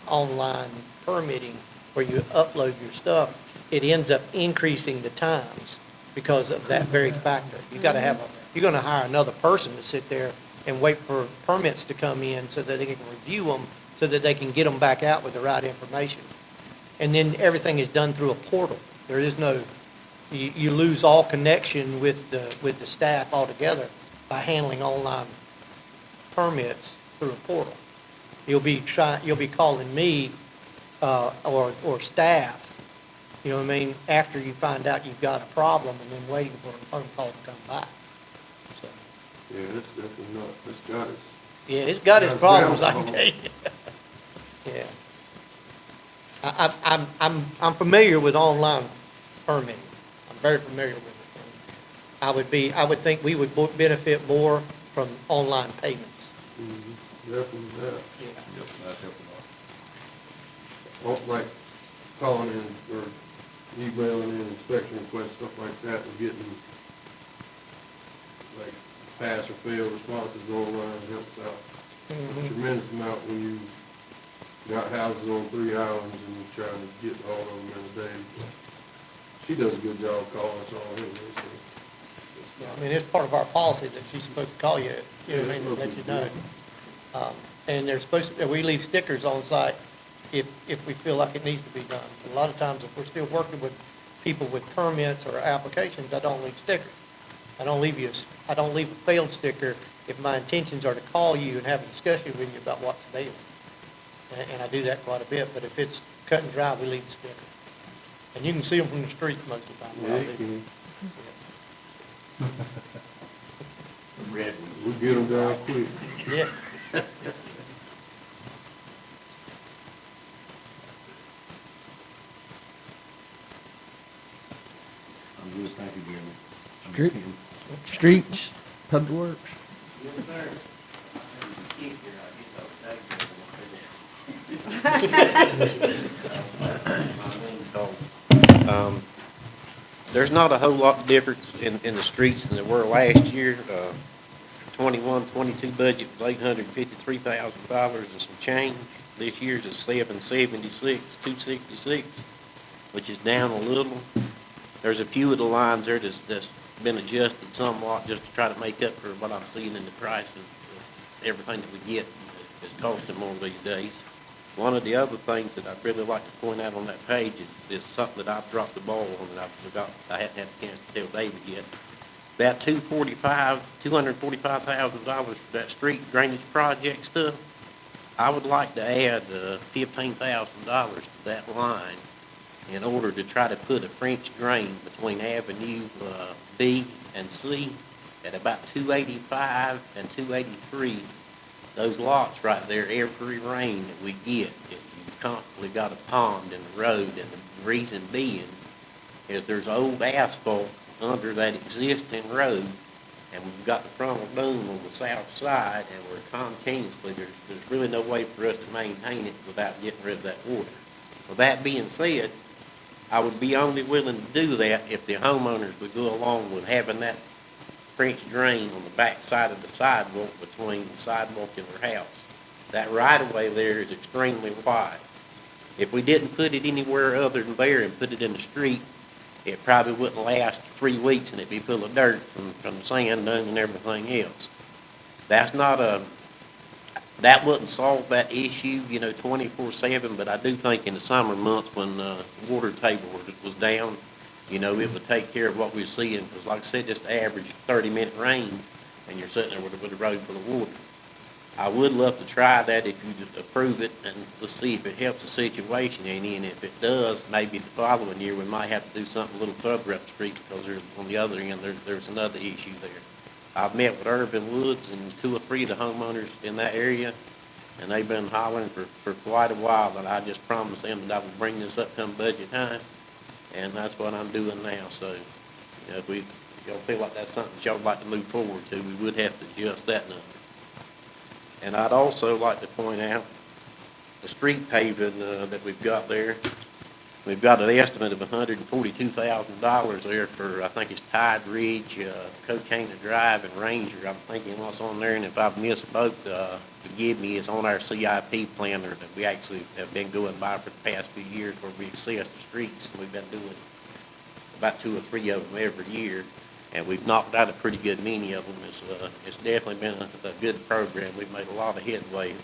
online permitting where you upload your stuff, it ends up increasing the times because of that very factor. You gotta you're gonna hire another person to sit there and wait for permits to come in so that they can review them, so that they can get them back out with the right information. And then everything is done through a portal. There is no, you lose all connection with the staff altogether by handling online permits through a portal. You'll be calling me, or staff, you know what I mean, after you find out you've got a problem and then waiting for a phone call to come back. So, Yeah, that's definitely not, that's got its. yeah, it's got its problems, I downfall. can tell you. Yeah. I'm familiar with online permitting. I'm very familiar with it. I would think we would benefit more from online payments. Definitely that. Yeah. Yep, that helped a lot. Well, like calling in or emailing in inspection requests, stuff like that, and getting like pass or fail responses online helps out a tremendous amount when you got houses on 3 islands and you're trying to get all of them in a day. She does a good job calling us all anyway, so. Yeah, I mean, it's part of our policy that she's supposed to call you, you know what I mean, to let you know. And they're supposed to, we leave stickers on site if we feel like it needs to be done. A lot of times, if we're still working with people with permits or applications, I don't leave stickers. I don't leave a failed sticker if my intentions are to call you and have a discussion with you about what's there. And I do that quite a bit, but if it's cut and dry, we leave the sticker. And you can see them from the street most of the time. Yeah, you can. The red one. We get them down quick. Yeah. I'm just thank you, Jeremy. Street- Streets, Public Works. Yes, sir. There's not a whole lot of difference in the streets than there were last year. 21-22 budget was $853,000 and some change. This year's is $776,266, which is down a little. There's a few of the lines there that's been adjusted somewhat just to try to make up for what I'm seeing in the price of everything that we get is costing more these days. One of the other things that I'd really like to point out on that page is something that I've dropped the ball on and I hadn't had a chance to tell David yet. That $245,000 for that street drainage project stuff, I would like to add $15,000 to that line in order to try to put a French drain between Avenue B and C at about 285 and 283. Those lots right there, every rain that we get, you've constantly got a pond in the road, and the reason being is there's old asphalt under that existing road, and we've got the frontal dome on the south side, and we're continuously, there's really no way for us to maintain it without getting rid of that water. With that being said, I would be only willing to do that if the homeowners would go along with having that French drain on the back side of the sidewalk between the sidewalk and their house. That right-of-way there is extremely wide. If we didn't put it anywhere other than there and put it in the street, it probably wouldn't last 3 weeks and it'd be full of dirt from the sand dune and everything else. That wouldn't solve that issue, 24/7, but I do think in the summer months when the water table was down, it would take care of what we're seeing, because like I said, just average 30-minute rain, and you're sitting there with a road full of water. I would love to try that if you just approve it, and let's see if it helps the situation any, and if it does, maybe the following year, we might have to do something a little further up the street, because on the other end, there's another issue there. I've met with Urban Woods and 2 or 3 of the homeowners in that area, and they've been hollering for quite a while that I just promised them that I would bring this up come budget time, and that's what I'm doing now. So, if y'all feel like that's something that y'all would like to move forward to, we would have to adjust that number. And I'd also like to point out the street paving that we've got there. We've got an estimate of $142,000 there for, I think it's Tide Ridge, Cocaine Drive, and Ranger. I'm thinking what's on there, and if I've misspoke, forgive me, it's on our CIP planner that we actually have been going by for the past few years, where we assess the streets, and we've been doing about 2 or 3 of them every year, and we've knocked out a pretty good many of them. It's definitely been a good program. We've made a lot of headway. And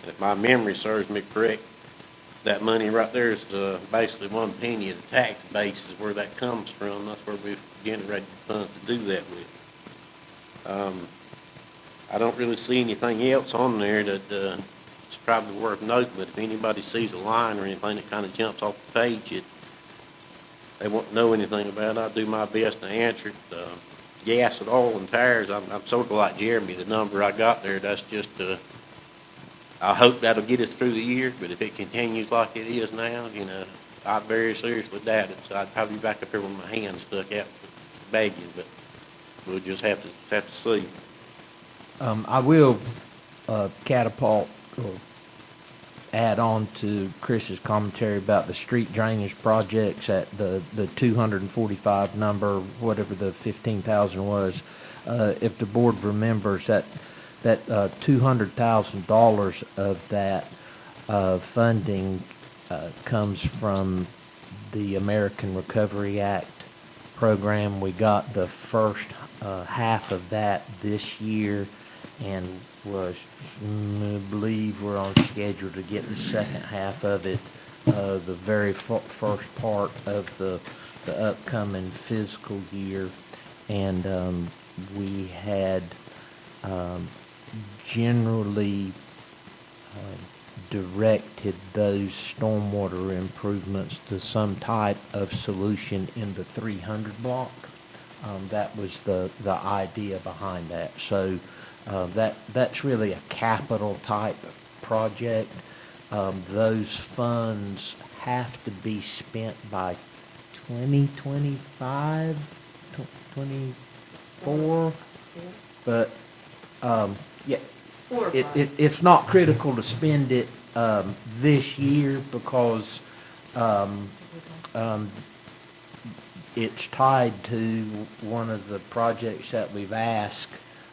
if my memory serves me correct, that money right there is basically 1 penny of the tax base is where that comes from. That's where we've generated the funds to do that with. I don't really see anything else on there that is probably worth noting, but if anybody sees a line or anything that kind of jumps off the page, they won't know anything about it, I'll do my best to answer it. Gas and oil and tires, I'm sort of like Jeremy. The number I got there, that's just I hope that'll get us through the year, but if it continues like it is now, I very seriously doubt it. So I'd probably be back up here with my hands stuck out begging, but we'll just have to see. I will catapult or add on to Chris's commentary about the street drainage projects at the 245 number, whatever the 15,000 was. If the board remembers that $200,000 of that funding comes from the American Recovery Act program. We got the first half of that this year, and I believe we're on schedule to get the second half of it the very first part of the upcoming fiscal year. And we had generally directed those stormwater improvements to some type of solution in the 300 block. That was the idea behind that. So that's really a capital type project. Those funds have to be spent by 2025, 24, but yeah, it's not critical to spend it this year because it's tied to one of the projects that we've asked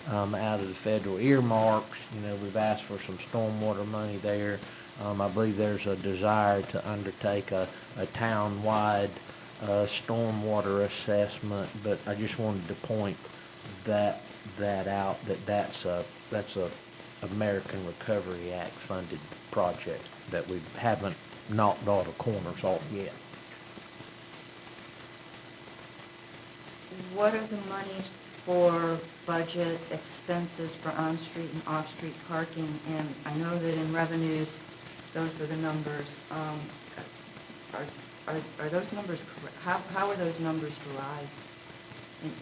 out of the federal earmarks. We've asked for some stormwater money there. I believe there's a desire to undertake a town-wide stormwater assessment, but I just wanted to point that out, that's a American Recovery Act funded project that we haven't knocked all the corners off yet. What are the monies for budget expenses for on-street and off-street parking? And I know that in revenues, those were the numbers. Are those numbers correct? How are those numbers derived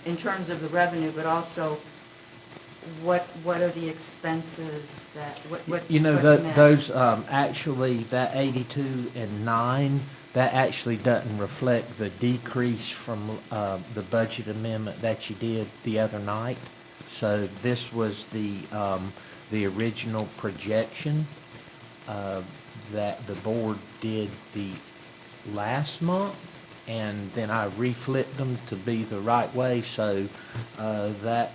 in terms of the revenue, but also what are the expenses that, what's You know, net? those, actually, that 82 and 9, that actually doesn't reflect the decrease from the budget amendment that you did the other night. So this was the original projection that the board did the last month, and then I reflipped them to be the right way. So that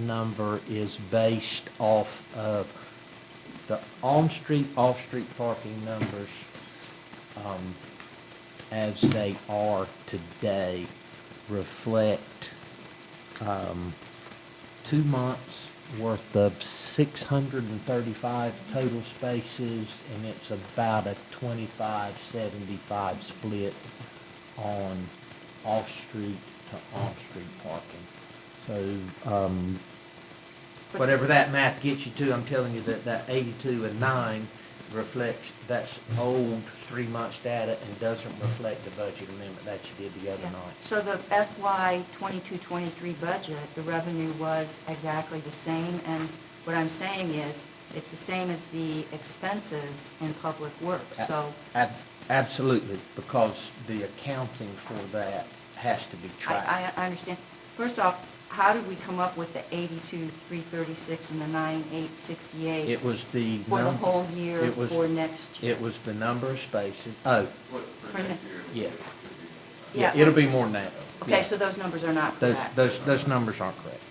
number is based off of the on-street, off-street parking numbers as they are today reflect 2 months worth of 635 total spaces, and it's about a 25-75 split on off-street to on-street parking. So, whatever that math gets you to, I'm telling you that 82 and 9 reflects, that's old 3 months data and doesn't reflect the budget amendment that you did the other Yeah. night. So the FY 22-23 budget, the revenue was exactly the same, and what I'm saying is, it's the same as the expenses in public works, so Absolutely, because the accounting for that has to be tracked. I understand. First off, how did we come up with the 82,336 and the 9,868 It was the. for the whole year it was- for next year? It was the number of spaces. Oh, For For next the- year. yeah. Yeah. It'll be more than that. Okay, Yeah. so those numbers are not Those, correct. those numbers aren't correct.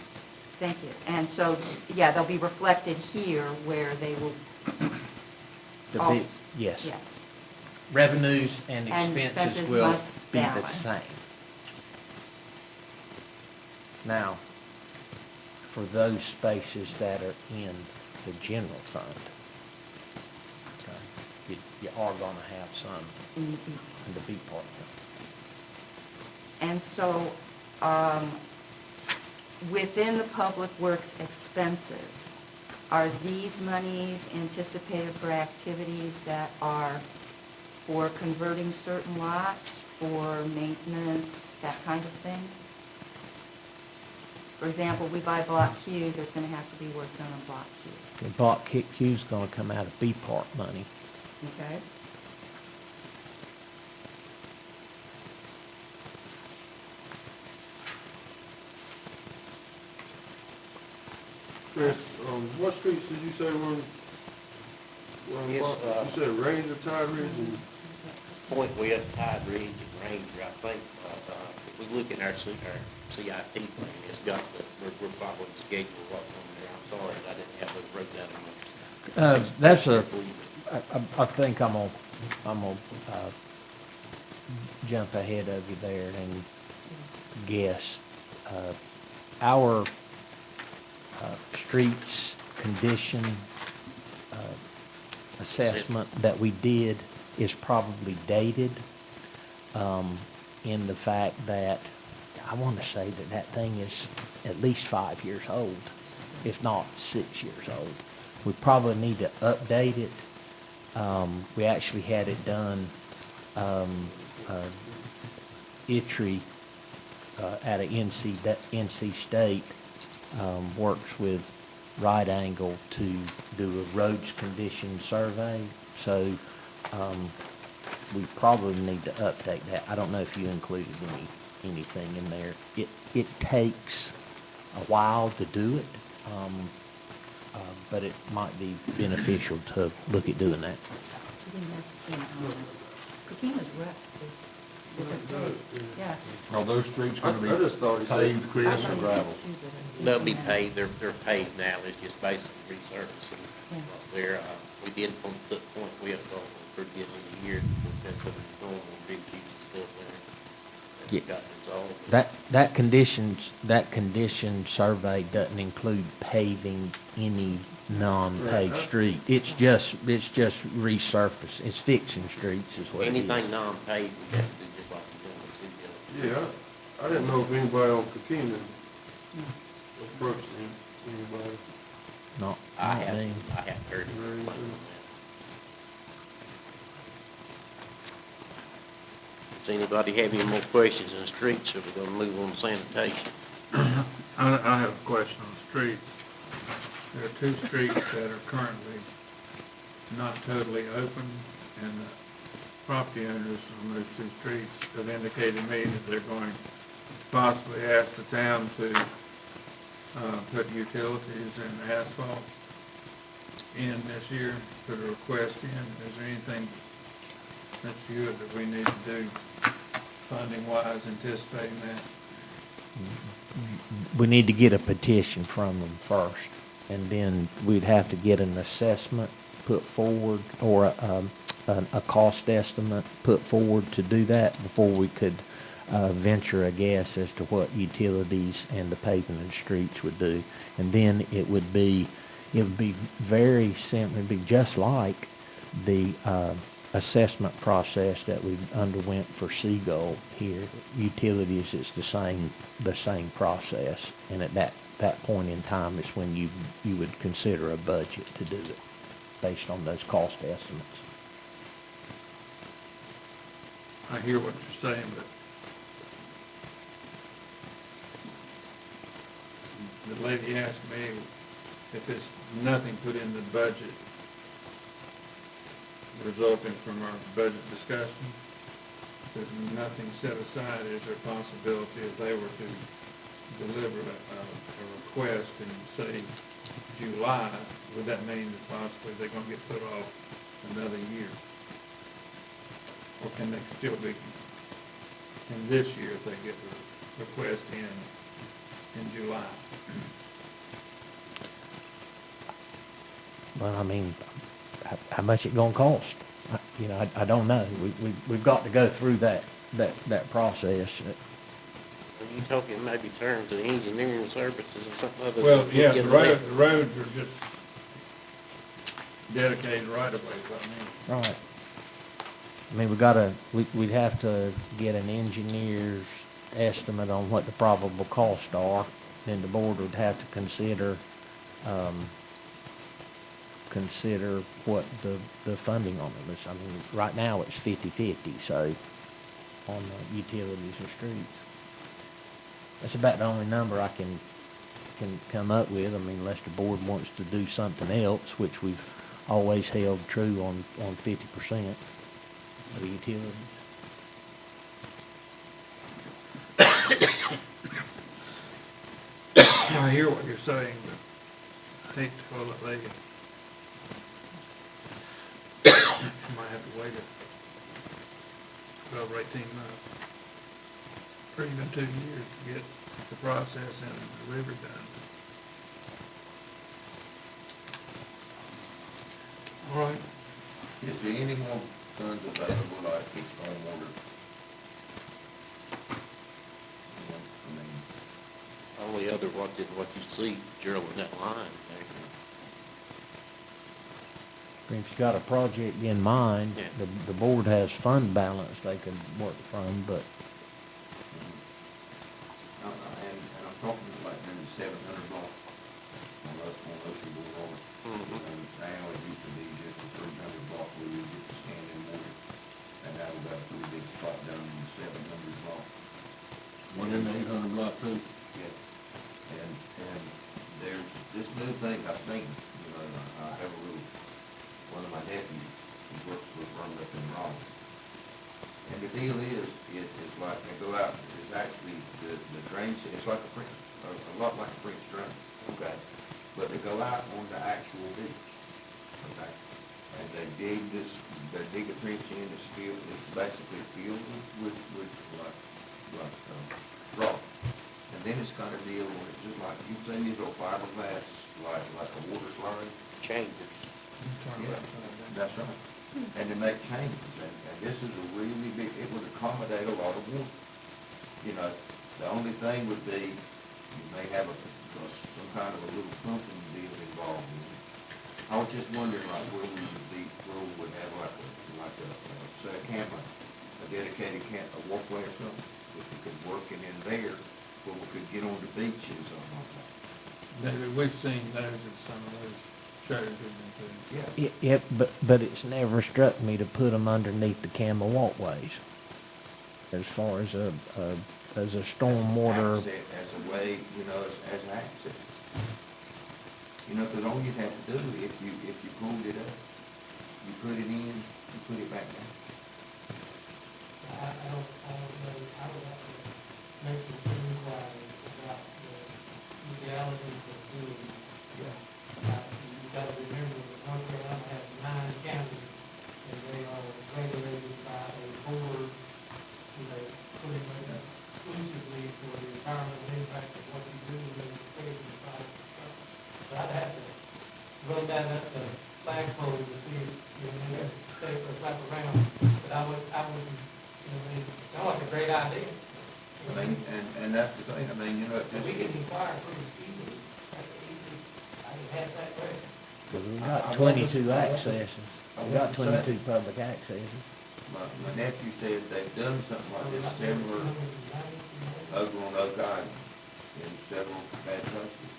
Thank you. And so, yeah, they'll be reflected here where they will. The also- big- yes. Yes. Revenues and And expenses expenses will must be the balance. same. Now, for those spaces that are in the general fund, okay, you are gonna have some in the B part of it. And so, within the public works expenses, are these monies anticipated for activities that are for converting certain lots, for maintenance, that kind of thing? For example, we buy Block Q, there's gonna have to be work done on Block Q, The block Q's gonna come out of B part money. okay? Chris, what streets did you say were in Yes, block? You said Ranger, Tide Ridge, and Point West, Tide Ridge, and Ranger, I think, if we look at our CIP plan, it's got the, we're following the schedule, what's on there. I'm sorry, I didn't have those wrote down on my. That's I think I'm gonna jump ahead of you there and guess. Our streets condition assessment that we did is probably dated in the fact that I want to say that thing is at least 5 years old, if not 6 years old. We probably need to update it. We actually had it done, ITRI out of NC State works with Right Angle to do a roads condition survey. So we probably need to update that. I don't know if you included anything in there. It takes a while to do it, but it might be beneficial to look at doing that. Coquina's wreck isn't good, yeah. Are those streets gonna I just thought be he said- paved, Chris, or gravel? They'll be paved, they're paved now, it's just basically resurfacing. Yeah. There, we did put Point West on pretty good in the year, that's what the normal big G's and stuff there. Yeah. got resolved. That condition survey doesn't include paving any non-paved Right. street. It's just resurface, it's fixing streets is what it is. Anything non-paved, we have to do just like we're doing with city limits. Yeah, I didn't know if anybody on Kokina approached him, anybody. Not I me. haven't heard any Very complaint good. on that. Does anybody have any more questions on the streets, or we're gonna move on to sanitation? I have a question on streets. There are two streets that are currently not totally open, and the property owners on those two streets have indicated to me that they're going to possibly ask the town to put utilities and asphalt in this year, put a request in. Is there anything that's good that we need to do funding-wise, anticipating that? We need to get a petition from them first, and then we'd have to get an assessment put forward, or a cost estimate put forward to do that before we could venture a guess as to what utilities and the paving and streets would do. And then it would be very simple, it'd be just like the assessment process that we underwent for Seagull here. Utilities is the same process, and at that point in time is when you would consider a budget to do it, based on those cost estimates. I hear what you're saying, but the lady asked me if there's nothing put in the budget resulting from our budget discussion, there's nothing set aside. Is there a possibility if they were to deliver a request in, say, July, would that mean that possibly they're gonna get put off another year? Or can they still be in this year if they get the request in July? Well, I mean, how much it gonna cost? I don't know. We've got to go through that process. Are you talking maybe terms of engineering services or something other than? Well, yeah, the getting roads are just dedicated right of ways, I mean. Right. I mean, we'd have to get an engineer's estimate on what the probable costs are, then the board would have to consider what the funding on it is. I mean, right now it's 50/50, so, on the utilities and streets. That's about the only number I can come up with. I mean, unless the board wants to do something else, which we've always held true on 50% of the utilities. I hear what you're saying, but I hate to call it late. Might have to wait 12 or 18 months, or even 2 years to get the process and the delivery done. All right. Is there any more funds available, like for stormwater? I mean, Only other, what you see, Gerald, in that line there. If you've got a project in mind, Yeah. the board has fund balance they could work from, but and I'm talking like maybe 700 block on Ocean Boulevard. And now it used to be just a 300 block where you get the standing water. And now we've got a pretty big spot down in the 700 block. One in the 800 block too. Yeah. And there's this new thing I've seen, I have a little, one of my nephews, he works with Roundup in Raleigh. And the deal is, it's like they go out, it's actually the drain, it's like a lot like a French drain, okay? But they go out on the actual beach, okay? And they dig a trench in, it's basically filled with rock. And then it's got a deal where it's just like, you've seen these old fiberglass, like a water slurry? Chambers. Yeah, that's right. And they make changes, and this is a really big, it would accommodate a lot of water. you know, the only thing would be, you may have some kind of a little pumping deal involved in it. I was just wondering, like, where we would have say a camp, a dedicated camp, a walkway or something, if we could work it in there, where we could get on the beach and something like that. We've seen those at some of those shows we've been to. Yeah. Yeah, but it's never struck me to put them underneath the camel walkways. As far as a stormwater, As a way, you know, as an access. You know, because all you'd have to do, if you pulled it up, you put it in, you put it back down. I don't know, I would have to make some inquiries about the legalities of doing. You gotta remember that North Carolina has 9 counties, and they are regulated by a board, you know, pretty much exclusively for the environmental impact of what you do in those areas and private stuff. So I'd have to run that up the flagpole to see if, you know, maybe stay for a lap around, but I wouldn't, you know, it sounds like a great idea. I mean, and that's the thing, I mean, you know, We can inquire pretty easily, that's easy, I can ask that question. because we've got 22 accesses. We've got 22 public accesses. my nephew said they've done something like this similar over on Oak Island in several bad places.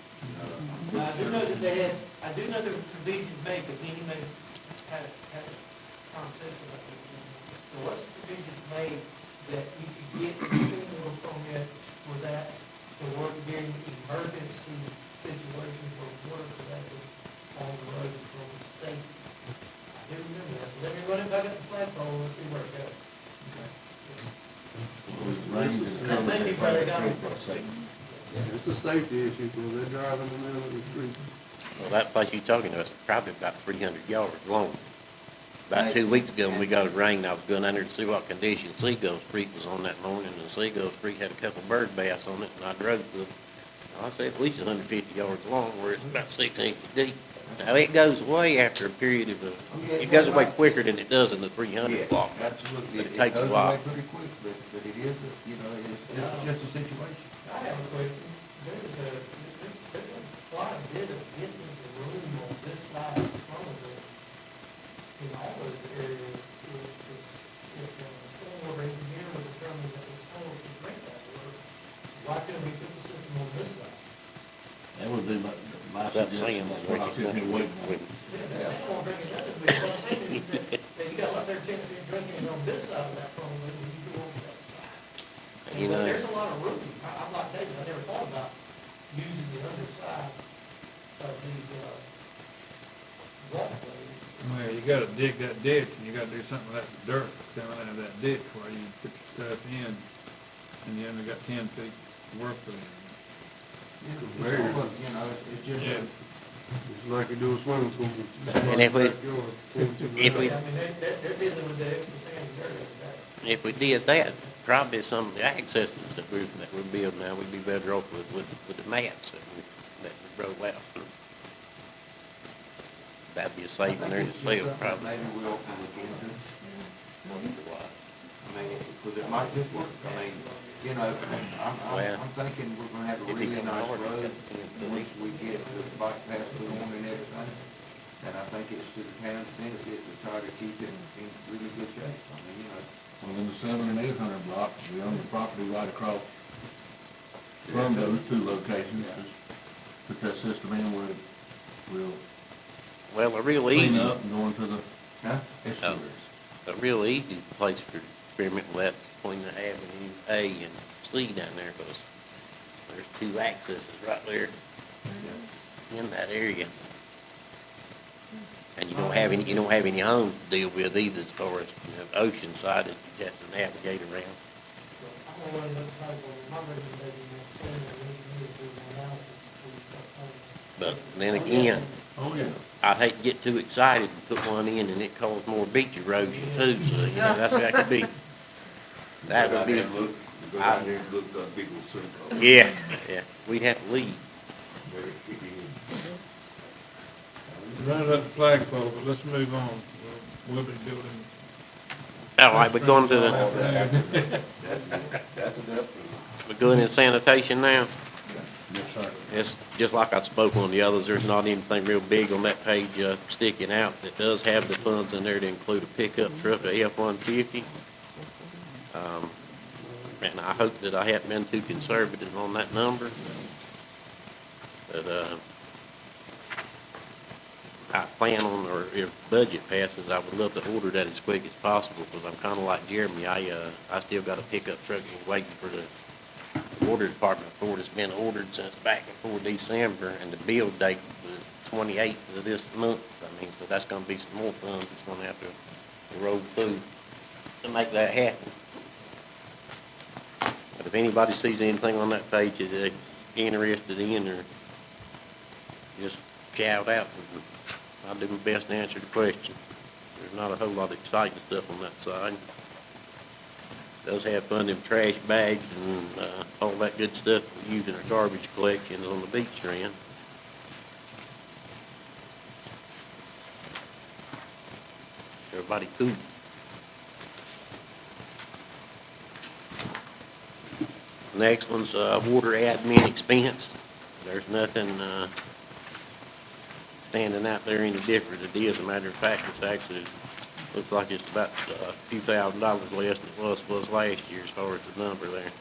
I do know that they had, I do know there were provisions made, but then he may have a conversation about this. There was provisions made that you could get a single permit for that to work during emergency situations where water collected on the road from safety. I do remember that, so let me run it back at the flagpole and see where it goes. That may be where they got it. It's a safety issue, because they're driving in the middle of the street. Well, that place you're talking about is probably about 300 yards long. About 2 weeks ago, when we got it rained, I was going under to see what condition Seagull Street was on that morning, and Seagull Street had a couple bird baths on it, and I drove to it. I'd say at least 150 yards long, where it's about 6 inches deep. Now, it goes away after a period of, it goes away quicker than it does in the 300 block. Absolutely. But it takes a goes while. away pretty quick, but it is, you know, it's just a situation. I have a question. There's quite a bit of distance and room on this side of the front of it. In all those areas, if the stormwater engineer would determine that the storm could break that water, why couldn't we put the system on this side? That would be my That sand is what I was sitting here waiting for. Yeah, the sand won't bring it nothing, but what I'm saying is that you got a lot better chance of drinking it on this side of that phone than you do on the other side. You know- There's a lot of room. I'm like David, I never thought about using the underside of these, walkways. Well, you gotta dig that ditch, and you gotta do something with that dirt coming out of that ditch where you put your stuff in, and you only got 10 feet to work with. You know, it's just, Yeah. It's like you do a swimming pool. And if we- Backyard, if we- I mean, they're dealing with the extra sand and dirt every day. If we did that, probably some of the accesses that we're building now, we'd be better off with the mats that we roll out. That'd be a saving there itself, probably. maybe we ought to look into it. I mean, because it might just work. I mean, you know, I'm thinking we're gonna have a It'd really become nice hard to road cut. once we get the bike path put on and everything. And I think it's to the town's benefit to try to keep it in really good shape. I mean, you know. Well, in the 700 and 800 blocks, we own the property right across from those two locations. Just put that system in where we'll Well, a real clean easy, up and go into the Huh? estuaries. a real easy place for experiment with that between the Avenue A and C down there, because there's 2 accesses right there in that area. And you don't have any homes to deal with either, as far as, ocean side that you have to navigate around. So I'm gonna run another cycle, my recommendation is send an engineer to an analysis before you start planning. But then again, Oh, yeah. I'd hate to get too excited and put one in and it cause more beach erosion too, so, that could be, that would be, Go down there and look at that big old sinkhole. yeah, we'd have to leave. Run it up the flagpole, but let's move on. We'll be building. All right, we're going to the, That's enough. we go in sanitation now. Yes, sir. It's just like I spoke on the others, there's not anything real big on that page, sticking out. It does have the funds in there to include a pickup truck, a F-150. And I hope that I haven't been too conservative on that number. But, I plan on, or if budget passes, I would love to order that as quick as possible, because I'm kinda like Jeremy, I still got a pickup truck waiting for the water department for it. It's been ordered since back before December, and the build date was 28th of this month. I mean, so that's gonna be some more funds that's gonna have to roll through to make that happen. But if anybody sees anything on that page that they're interested in, or just shout out, and I'll do my best to answer the question. There's not a whole lot of exciting stuff on that side. Does have fun in trash bags and all that good stuff we use in our garbage collections on the beach strand. Everybody cool? Next one's water admin expense. There's nothing standing out there any different. It is, as a matter of fact, it's actually, looks like it's about a few $1,000s less than it was last year as far as the number there.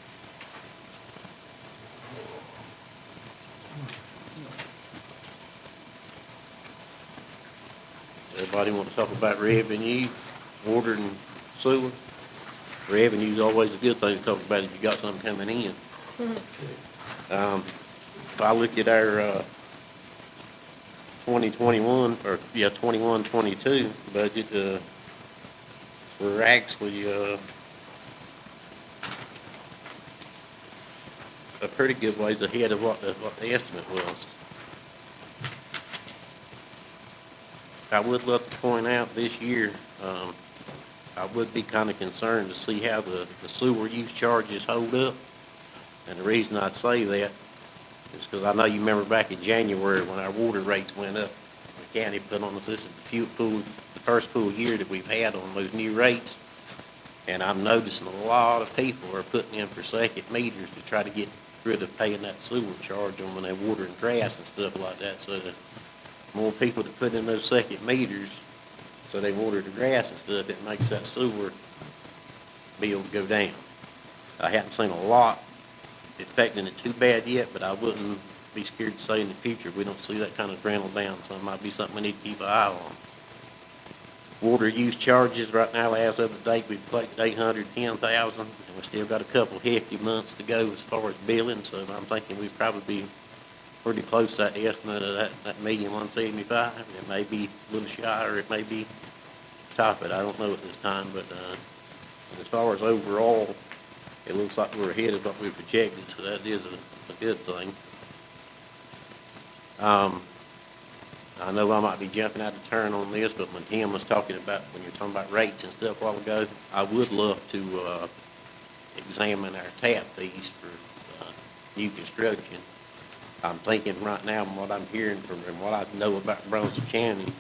Everybody want to talk about revenue, water and sewer? Revenue's always a good thing to talk about if you got something coming in. If I look at our 2021, or 21-22 budget, we're actually a pretty good ways ahead of what the estimate was. I would love to point out this year, I would be kind of concerned to see how the sewer use charges hold up. And the reason I'd say that is because I know you remember back in January when our water rates went up. The county put on us, this is the first full year that we've had on those new rates. And I'm noticing a lot of people are putting in for second meters to try to get rid of paying that sewer charge on when they're watering grass and stuff like that. So the more people that put in those second meters, so they water the grass and stuff, it makes that sewer bill go down. I haven't seen a lot affecting it too bad yet, but I wouldn't be scared to say in the future we don't see that kind of trickle down, so it might be something we need to keep an eye on. Water use charges right now, as of the date, we've collected $810,000, and we still got a couple hefty months to go as far as billing, so I'm thinking we'd probably be pretty close to that estimate of that $1,175,000. It may be a little shy, or it may be top it. I don't know at this time, but as far as overall, it looks like we're ahead of what we projected, so that is a good thing. I know I might be jumping out of turn on this, but when Tim was talking about, when you're talking about rates and stuff a while ago, I would love to examine our tap fees for new construction. I'm thinking right now, from what I'm hearing and what I know about Brunswick County,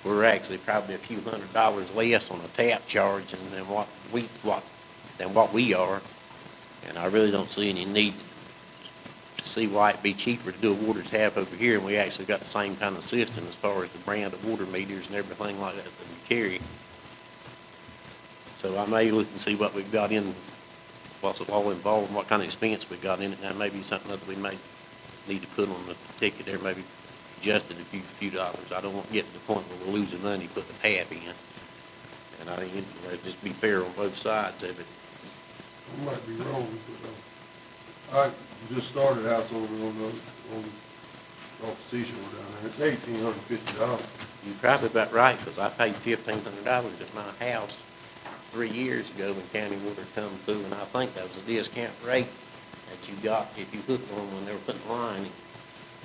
we're actually probably a few $100s less on a tap charge than what we are. And I really don't see any need to see why it'd be cheaper to do a water tap over here, and we actually got the same kind of system as far as the brand of water meters and everything like that that we carry. So I may look and see what we've got in, what's it all involved, and what kind of expense we got in it. Now maybe something that we may need to put on the ticket there, maybe adjust it a few dollars. I don't want to get to the point where we're losing money putting the tap in. And I think it'd just be fair on both sides of it. I might be wrong, but I just started house over off Seashore down there. It's $1,850. You're probably about right, because I paid $1,500 at my house 3 years ago when county water come through, and I think that was a discount rate that you got if you hooked on when they were putting the line in.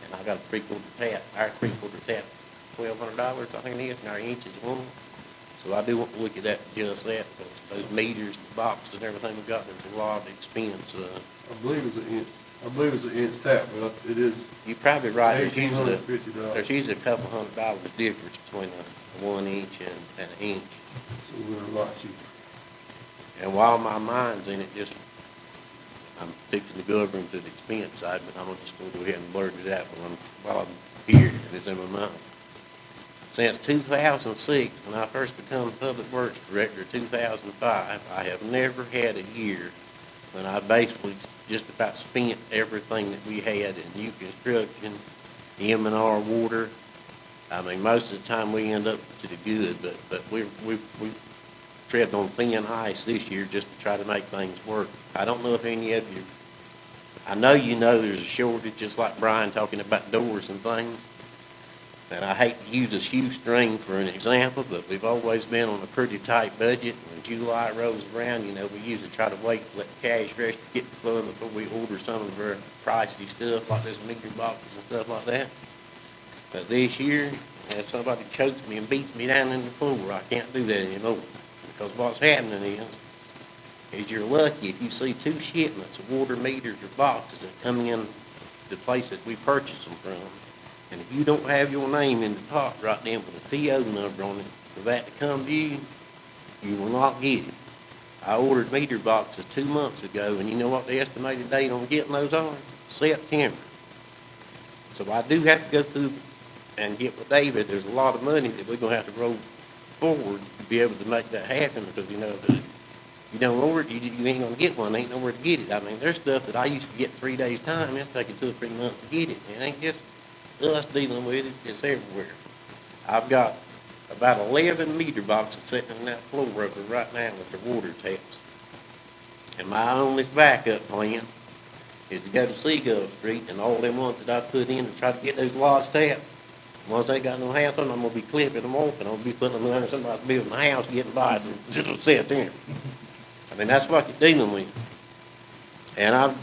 And I got a three-quarter tap, our three-quarter tap, $1,200, I think it is, and our inches one. So I do want to look at that, just that, because those meters, the boxes, and everything we got, there's a lot of expense. I believe it's an inch tap, but it is. You're probably right. $1,850. There's usually a couple $100 difference between a 1 inch and an inch. So we're a lot cheaper. And while my mind's in it, just, I'm fixing to go over into the expense side, but I'm just gonna go ahead and blurt it out while I'm here, and it's in my mouth. Since 2006, when I first become Public Works Director, 2005, I have never had a year when I basically just about spent everything that we had in new construction, M&R water. I mean, most of the time we end up to the good, but we tread on thin ice this year just to try to make things work. I don't know if any of you, I know you know there's a shortage, just like Brian talking about doors and things. And I hate to use a shoestring for an example, but we've always been on a pretty tight budget. When July rolls around, you know, we usually try to wait to let the cash register get flowing before we order some of our pricey stuff like this meter boxes and stuff like that. But this year, if somebody chokes me and beats me down in the floor, I can't do that anymore. Because what's happening is you're lucky if you see 2 shipments of water meters or boxes that come in the place that we purchase them from. And if you don't have your name in the top right then with a PO number on it for that to come to you, you will not get it. I ordered meter boxes 2 months ago, and you know what the estimated date on getting those are? September. So I do have to go through and get with David. There's a lot of money that we're going to have to roll forward to be able to make that happen, because, you know, you don't order it, you ain't going to get one. There ain't nowhere to get it. I mean, there's stuff that I used to get 3 days' time. It's taking 2 or 3 months to get it. It ain't just us dealing with it, it's everywhere. I've got about 11 meter boxes sitting on that floor over right now with the water taps. And my only backup plan is to go to Seagull Street and all them ones that I put in and try to get those lots tapped. Once they got no house on them, I'm gonna be clipping them off and I'm gonna be putting them under somebody's building a house getting by until September. I mean, that's what you're dealing with. And I'm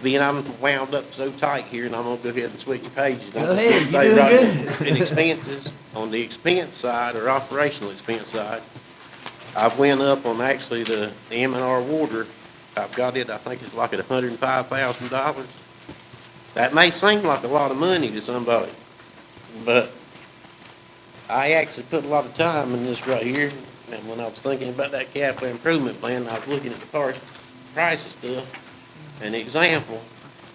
wound up so tight here, and I'm gonna go ahead and switch pages. Go ahead, you're doing good. In expenses, on the expense side, or operational expense side, I've went up on actually the M&R water. I've got it, I think it's like at $105,000. That may seem like a lot of money to somebody, but I actually put a lot of time in this right here. And when I was thinking about that capital improvement plan, I was looking at the price of stuff. An example,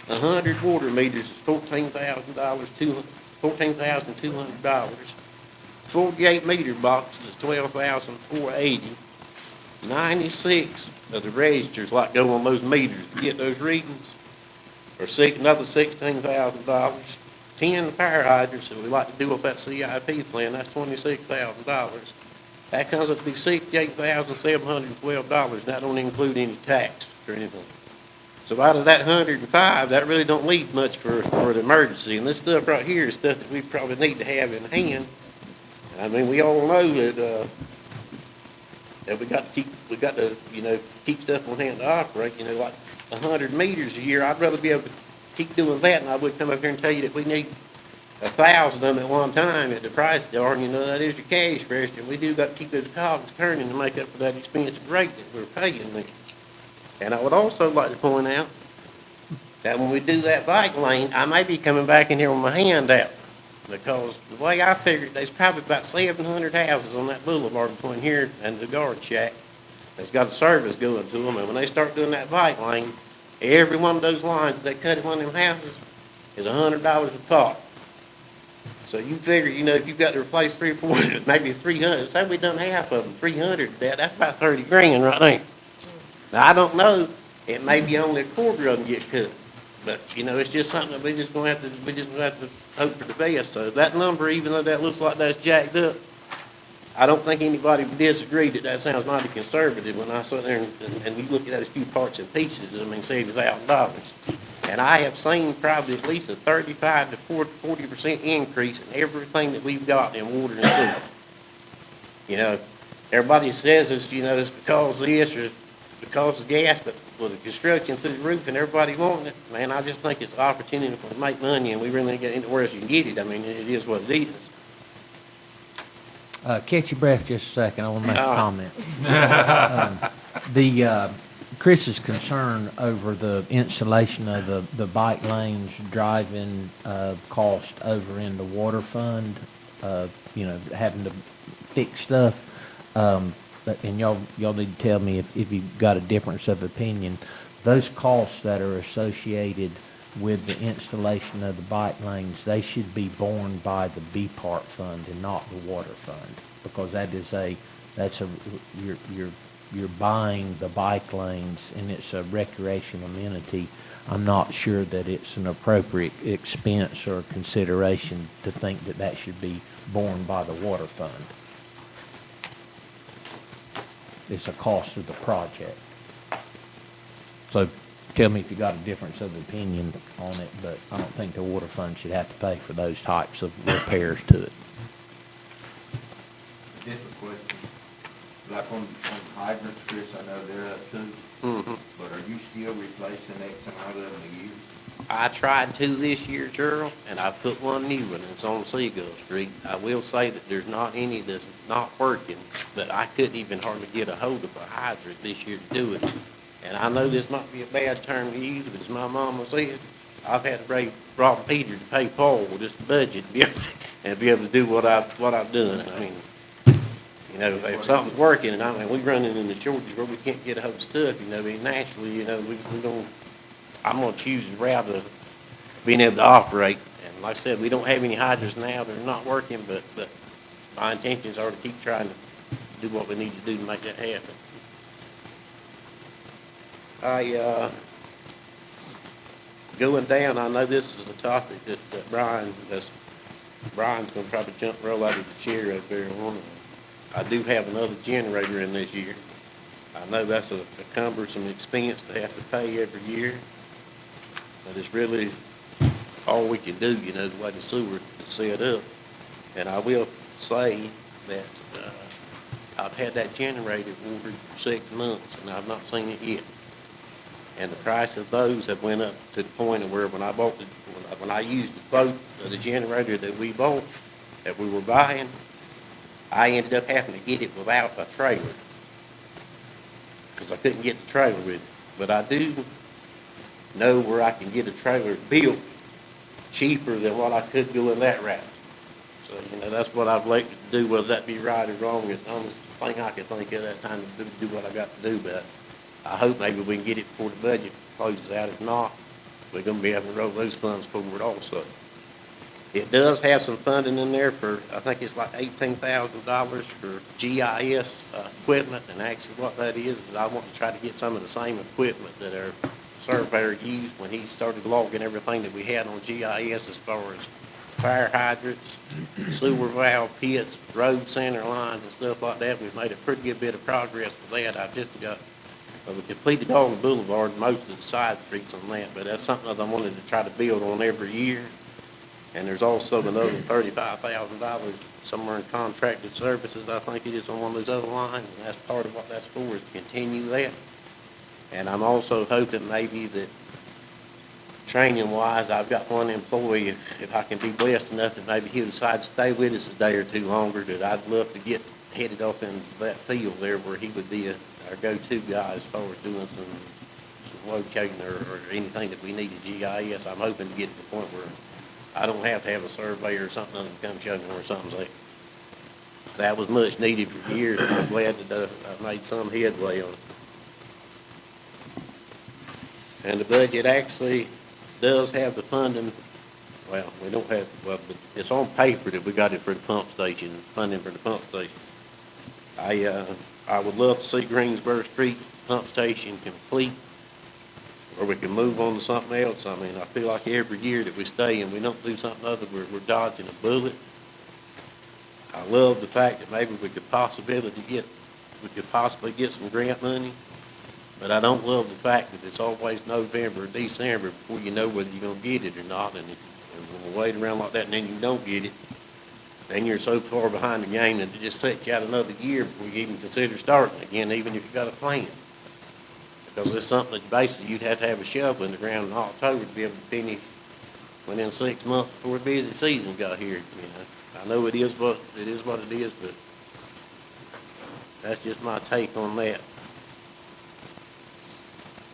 100 water meters is $14,200. 48 meter boxes is $12,480. 96 of the registers like go on those meters to get those readings, or another $16,000. 10 fire hydrants that we like to do with that CIP plan, that's $26,000. That comes up to be $68,712. That don't include any tax or anything. So out of that 105, that really don't leave much for the emergency. And this stuff right here is stuff that we probably need to have in hand. I mean, we all know that we got to keep stuff on hand to operate. You know, like 100 meters a year. I'd rather be able to keep doing that, and I would come up here and tell you that we need 1,000 of them at one time at the price they are. And you know, that is your cash register. We do got to keep those cogs turning to make up for that expensive rate that we're paying. And I would also like to point out that when we do that bike lane, I may be coming back in here with my hand out, because the way I figured, there's probably about 700 houses on that boulevard between here and the guard shack that's got a service going to them. And when they start doing that bike lane, every one of those lines that they cut in one of them houses is $100 a pop. So you figure, you know, if you've got to replace 3 or 4, maybe 300, say we done half of them, 300 of that, that's about 30 grand right there. Now, I don't know, it may be only a quarter of them get cut, but, you know, it's just something that we just gonna have to hope for the best. So that number, even though that looks like that's jacked up, I don't think anybody would disagree that that sounds mighty conservative when I sit there and you look at those few parts and pieces, I mean, $70,000. And I have seen probably at least a 35 to 40% increase in everything that we've got in water and sewer. You know, everybody says it's, you know, it's because of this or because of gas, but with the construction through the roof and everybody wanting it, man, I just think it's an opportunity to make money, and we really ain't got anywhere else you can get it. I mean, it is what it is. Catch your breath just a second. I want to make a comment. Chris's concern over the installation of the bike lanes driving cost over in the water fund, you know, having to fix stuff. And y'all need to tell me if you've got a difference of opinion. those costs that are associated with the installation of the bike lanes, they should be borne by the B Part fund and not the water fund, because you're buying the bike lanes and it's a recreation amenity. I'm not sure that it's an appropriate expense or consideration to think that that should be borne by the water fund. It's a cost of the project. So tell me if you got a difference of opinion on it, but I don't think the water fund should have to pay for those types of repairs to it. Different question. Like on hydrants, Chris, I know they're up too, but are you still replacing X amount of them a year? I tried to this year, Gerald, and I put one new one, it's on Seagull Street. I will say that there's not any that's not working, but I couldn't even hardly get a hold of a hydrant this year to do it. And I know this might be a bad term to use, but as my mama said, I've had to rob Peter to pay Paul with this budget and be able to do what I've done. I mean, you know, if something's working, and I mean, we running into shortages where we can't get a hold of stuff, you know, I mean, naturally, you know, I'm gonna choose the route of being able to operate. And like I said, we don't have any hydrants now, they're not working, but my intentions are to keep trying to do what we need to do to make that happen. Going down, I know this is a topic that Brian's gonna probably roll out of the chair up there on. I do have another generator in this year. I know that's a cumbersome expense to have to pay every year, but it's really all we can do, you know, the way the sewer is set up. And I will say that I've had that generator ordered for 6 months, and I've not seen it yet. And the price of those have went up to the point of where when I used the quote of the generator that we bought, that we were buying, I ended up having to get it without a trailer, because I couldn't get the trailer with it. But I do know where I can get a trailer built cheaper than what I could go in that route. So, you know, that's what I've elected to do, whether that be right or wrong. It's the only thing I could think of that time to do what I got to do, but I hope maybe we can get it before the budget closes out. If not, we're gonna be able to roll those funds forward also. It does have some funding in there for, I think it's like $18,000 for GIS equipment, and actually what that is I want to try to get some of the same equipment that our surveyor used when he started logging everything that we had on GIS as far as fire hydrants, sewer valve pits, road center lines and stuff like that. We've made a pretty good bit of progress with that. I've just got, we completed Holden Boulevard, most of the side streets on that, but that's something that I wanted to try to build on every year. And there's also another $35,000 somewhere in contracted services, I think it is, on one of those other lines, and that's part of what that's for, is to continue that. And I'm also hoping maybe that training-wise, I've got one employee, if I can be blessed enough that maybe he'll decide to stay with us a day or two longer, that I'd love to get headed off into that field there where he would be our go-to guy as far as doing some locating or anything that we need at GIS. I'm hoping to get to the point where I don't have to have a surveyor or something to come show me where something's at. That was much needed for years, and I'm glad that I've made some headway on it. And the budget actually does have the funding. Well, we don't have, well, it's on paper that we got it for the pump station, funding for the pump station. I would love to see Greensboro Street pump station complete, or we can move on to something else. I mean, I feel like every year that we stay and we don't do something other, we're dodging a bullet. I love the fact that maybe we could possibly get some grant money, but I don't love the fact that it's always November or December before you know whether you're gonna get it or not. And when we wait around like that and then you don't get it, then you're so far behind the game that it just sets you out another year before you even consider starting again, even if you got a plan. Because it's something that basically you'd have to have a shovel in the ground in October to be able to finish within 6 months before the busy season got here. You know, I know it is what it is, but that's just my take on that.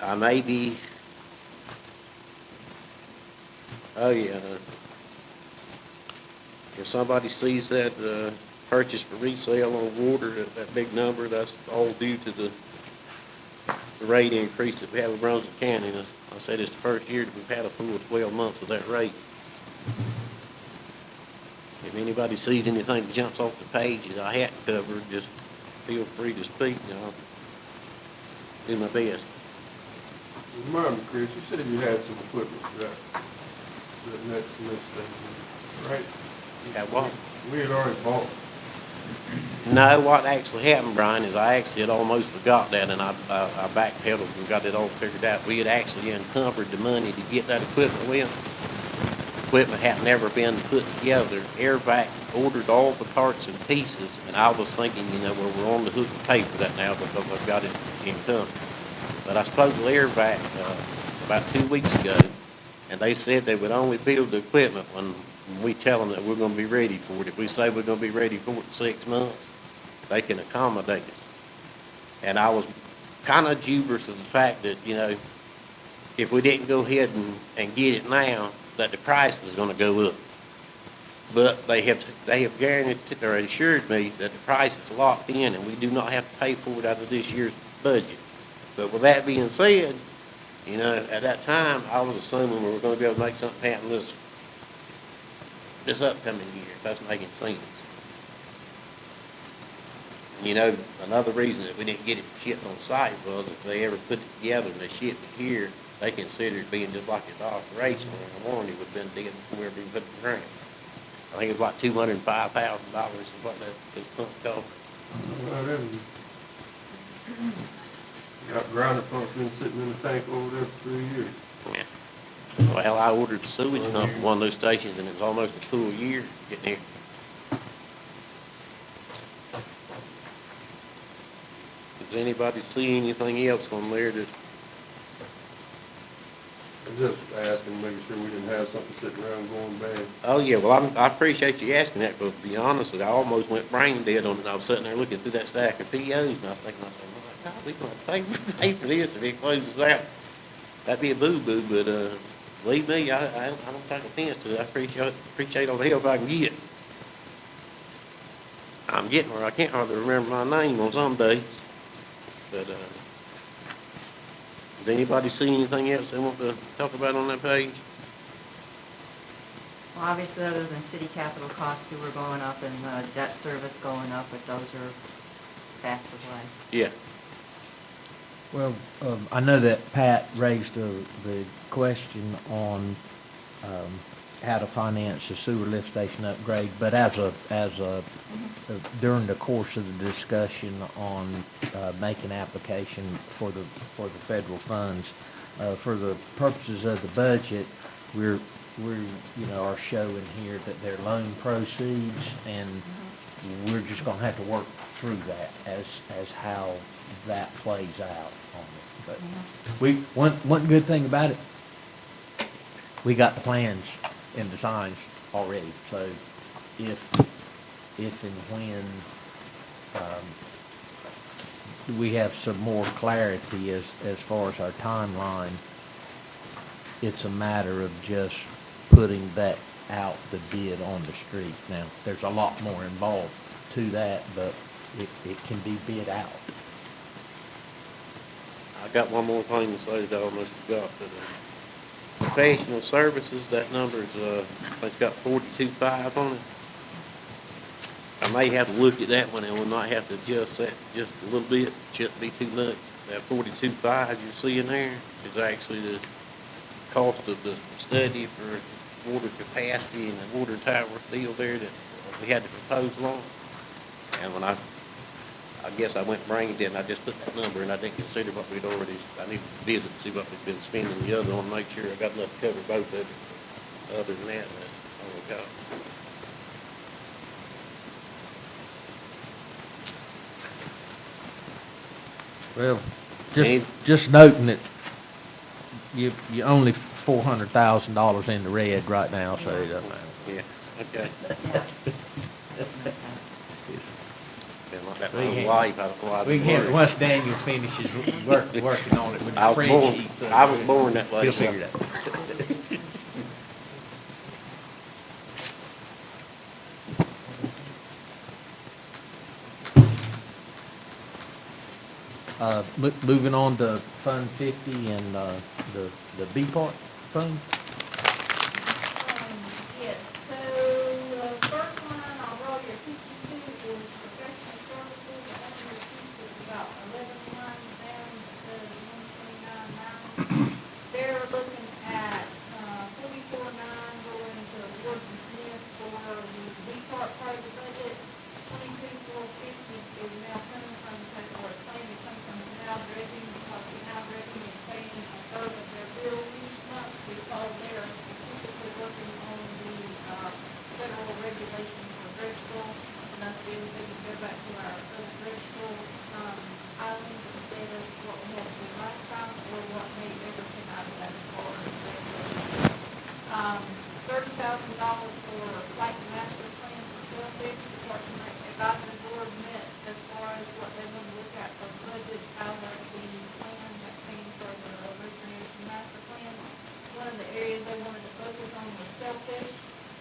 I may be, oh yeah, if somebody sees that purchase for resale on water, that big number, that's all due to the the rate increase that we have in Brunswick County. And I said it's the first year that we've had a full 12 months of that rate. If anybody sees anything that jumps off the page that I hadn't covered, just feel free to speak, and I'll do my best. Remind me, Chris, you said you had some equipment that next thing, right? You have what? We had already bought. No, what actually happened, Brian, is I actually had almost forgot that, and I backpedaled and got it all figured out. We had actually encumbered the money to get that equipment with. Equipment had never been put together. Airvac ordered all the parts and pieces, and I was thinking, well, we're on the hook to pay for that now because I've got it encumbered. But I spoke with Airvac about 2 weeks ago, and they said they would only build the equipment when we tell them that we're going to be ready for it. If we say we're going to be ready for it in 6 months, they can accommodate us. And I was kind of dubious of the fact that, if we didn't go ahead and get it now, that the price was going to go up. But they have guaranteed or assured me that the price is locked in and we do not have to pay for it out of this year's budget. But with that being said, at that time, I was assuming we were going to be able to make something happen this upcoming year, if that's making sense. Another reason that we didn't get it shipped on site was if they ever put it together and they shipped it here, they considered it being just like it's operational, and the warranty would have been dead before we ever even put it in the ground. I think it was like $205,000 is what this pump cost. Got grounded pump's been sitting in the tank over there for 3 years. Yeah. Well, I ordered the sewage pump from one of those stations, and it was almost a full year getting here. Does anybody see anything else on there that? I'm just asking, making sure we didn't have something sitting around going bad. Oh, yeah, well, I appreciate you asking that, but to be honest with you, I almost went brain dead on it. I was sitting there looking through that stack of POs, and I was thinking, my God, we're going to pay for this if it closes out. That'd be a boo-boo, but believe me, I don't take offense to it. I appreciate all the help I can get. I'm getting where I can't hardly remember my name on some days, but does anybody see anything else they want to talk about on that page? Well, obviously, other than city capital costs who were going up and debt service going up, but those are facts of life. Yeah. Well, I know that Pat raised the question on how to finance the sewer lift station upgrade, but during the course of the discussion on making application for the federal funds, for the purposes of the budget, we're are showing here that they're loan proceeds, and we're just going to have to work through that as how that plays out on it. But one good thing about it, we got the plans and designs already. So if and when we have some more clarity as far as our timeline, it's a matter of just putting that out the bid on the street. Now, there's a lot more involved to that, but it can be bid out. I got one more thing to say that I almost forgot. But, professional services, that number is, it's got 42.5 on it. I may have to look at that one, and we might have to adjust that just a little bit. Shouldn't be too much. That 42.5 you see in there is actually the cost of the study for water capacity and the water tower deal there that we had to propose along. And when I guess I went brain dead, and I just put that number, and I didn't consider what we'd already, I need to visit and see what we've been spending the other one, make sure I got enough to cover both of it. Other than that, that's all we got. Well, just noting that you only $400,000 in the red right now, so it doesn't matter. Yeah, okay. Been like that my We whole can't- life, I don't know why. We can, once Daniel finishes working on it with the spreadsheets. I was born that way. He'll figure it out. Moving on to Fund 50 and the B Part Fund. Yes, so the first one I'll draw your attention to is professional services. I think your piece is about 11 lines down, it says 129.9. They're looking at 44.9 going to Ward and Smith for the B part of the budget. 22,450 is now coming from, or planning to come from canal dredging, because canal dredging is paying a third of their bill each month because they are specifically working on the federal regulations for dredge school, and that's the only thing to go back to our other dredge school islands instead of what we had to do last time, or what made everything out of that as far as regulations. $30,000 for flight master plan for shellfish. The Parks and Rec Advisory Board met as far as what they're going to look at for budget out of the plan that came for the recreation master plan. One of the areas they wanted to focus on was shellfish,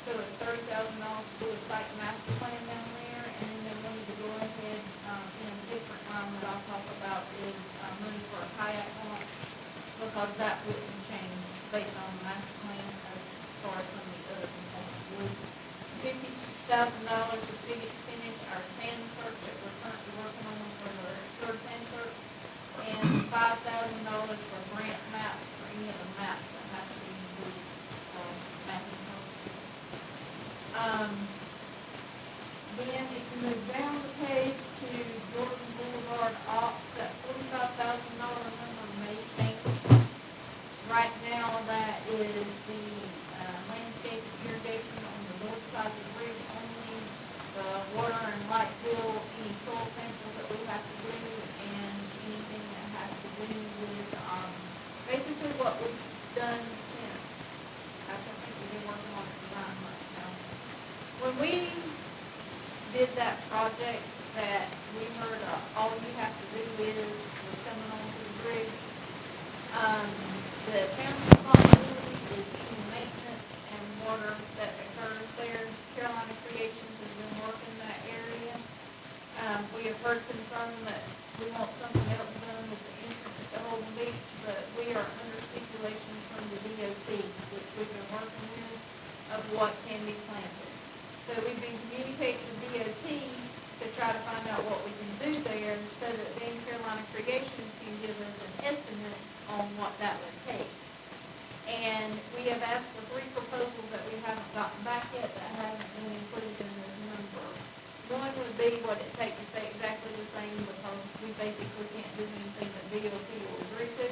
so it's $30,000 to do a site master plan down there, and then they wanted to go ahead in a different line that I'll talk about is money for a kayak launch, because that wouldn't change based on the master plan as far as some of the other components would. $50,000 to finish our sand search that we're currently working on for the third sand search, and $5,000 for grant maps for any of the maps that have to be included for mapping purposes. Then if you move down the page to Jordan Boulevard ops, that $45,000 number may change. Right now, that is the landscape and irrigation on the north side of the bridge only, the water and light bill, any soil samples that we have to do, and anything that has to do with, basically what we've done since, I think we've been working on it for 9 months now. When we did that project that we heard, all you have to do is, we're coming onto the bridge, the town's responsibility is any maintenance and water that occurs there. Carolina Creations has been working that area. We have heard concern that we want something else done with the entrance to Holden Beach, but we are under stipulations from the DOT, which we've been working with, of what can be planted. So we've been communicating with DOT to try to find out what we can do there, so that then Carolina Creations can give us an estimate on what that would take. And we have asked for 3 proposals that we haven't gotten back yet that haven't been included in this number. One would be what it takes to stay exactly the same, because we basically can't do anything that DOT will agree to.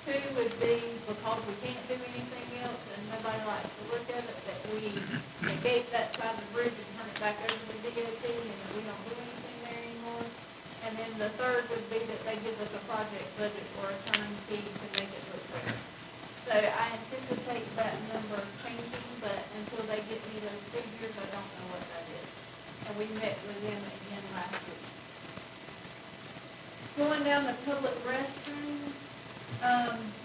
2 would be because we can't do anything else and nobody likes to look at it, that we negate that side of the bridge and turn it back over to DOT, and that we don't do anything there anymore. And then the third would be that they give us a project budget or a turnkey to make it look better. So I anticipate that number changing, but until they get me those figures, I don't know what that is. And we met with them again last week. Going down to public restrooms,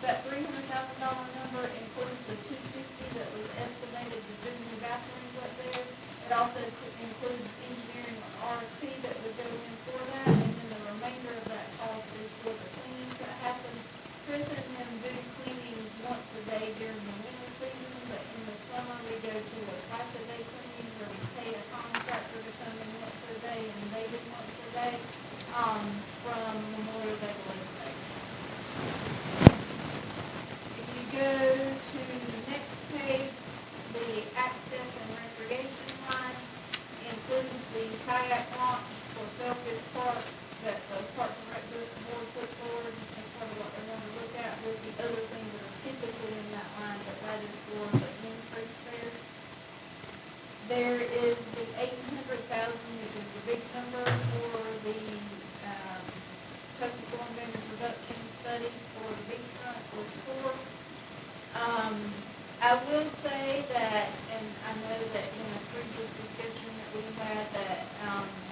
that $300,000 number includes the $250 that was estimated to do new bathrooms up there. It also includes engineering RFP that would go in for that, and then the remainder of that cost is for the cleanings that happen. Chris and them do cleanings once a day during the winter season, but in the summer we go to a twice-a-day cleaning where we pay a contractor to come in once a day and they do once a day, from Memorial Day to Labor Day. If you go to the next page, the access and recreation line includes the kayak launch for Shellfish Park that the Parks and Rec Board put forward as part of what they're going to look at, with the other things that are typically in that line, but that is for the increase there. There is the $800,000, which is the big number for the coastal storm damage reduction study for the beachfront or shore. I will say that, and I know that in a previous discussion that we had, that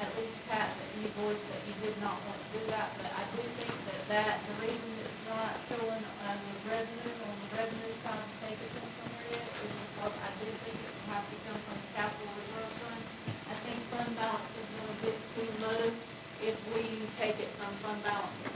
at least Pat, that you voiced that you did not want to do that, but I do think that the reason it's not showing the revenue on the revenue side to take it from somewhere yet is because I do think it will have to come from the capital reserve fund. I think fund balance is a little bit too low if we take it from fund balance to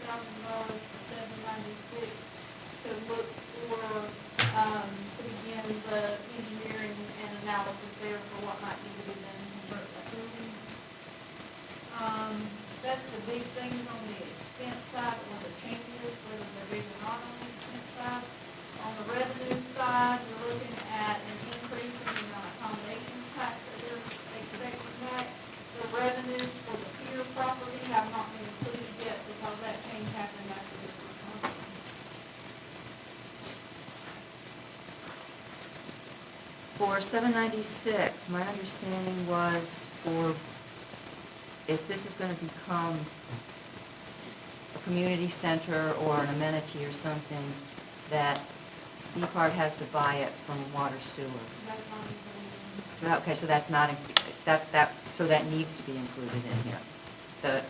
$5,000 for 796 to look for, to begin the engineering and analysis there for what might need to be done to convert that building. That's the big things on the expense side, or the changes, whether they're big or not on the expense side. On the revenue side, we're looking at an increase in the amount of accommodations tax that they're expecting back. The revenues for the pier property have not been included yet because that change happened after this was done. For 796, my understanding was for, if this is going to become a community center or an amenity or something, that B-Part has to buy it from water sewer. That's not included. So, okay, so that's not, so that needs to be included in here, the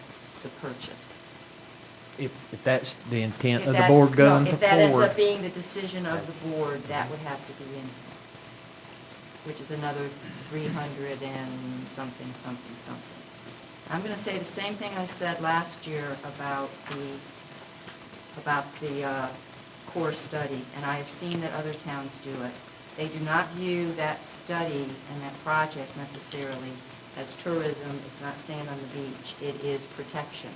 purchase. If that's the intent If of the that- board no, going if that ends forward. up being the decision of the board, that would have to be in here, which is another 300 and something, something, something. I'm going to say the same thing I said last year about the core study, and I have seen that other towns do it. They do not view that study and that project necessarily as tourism. It's not sand on the beach. It is protection.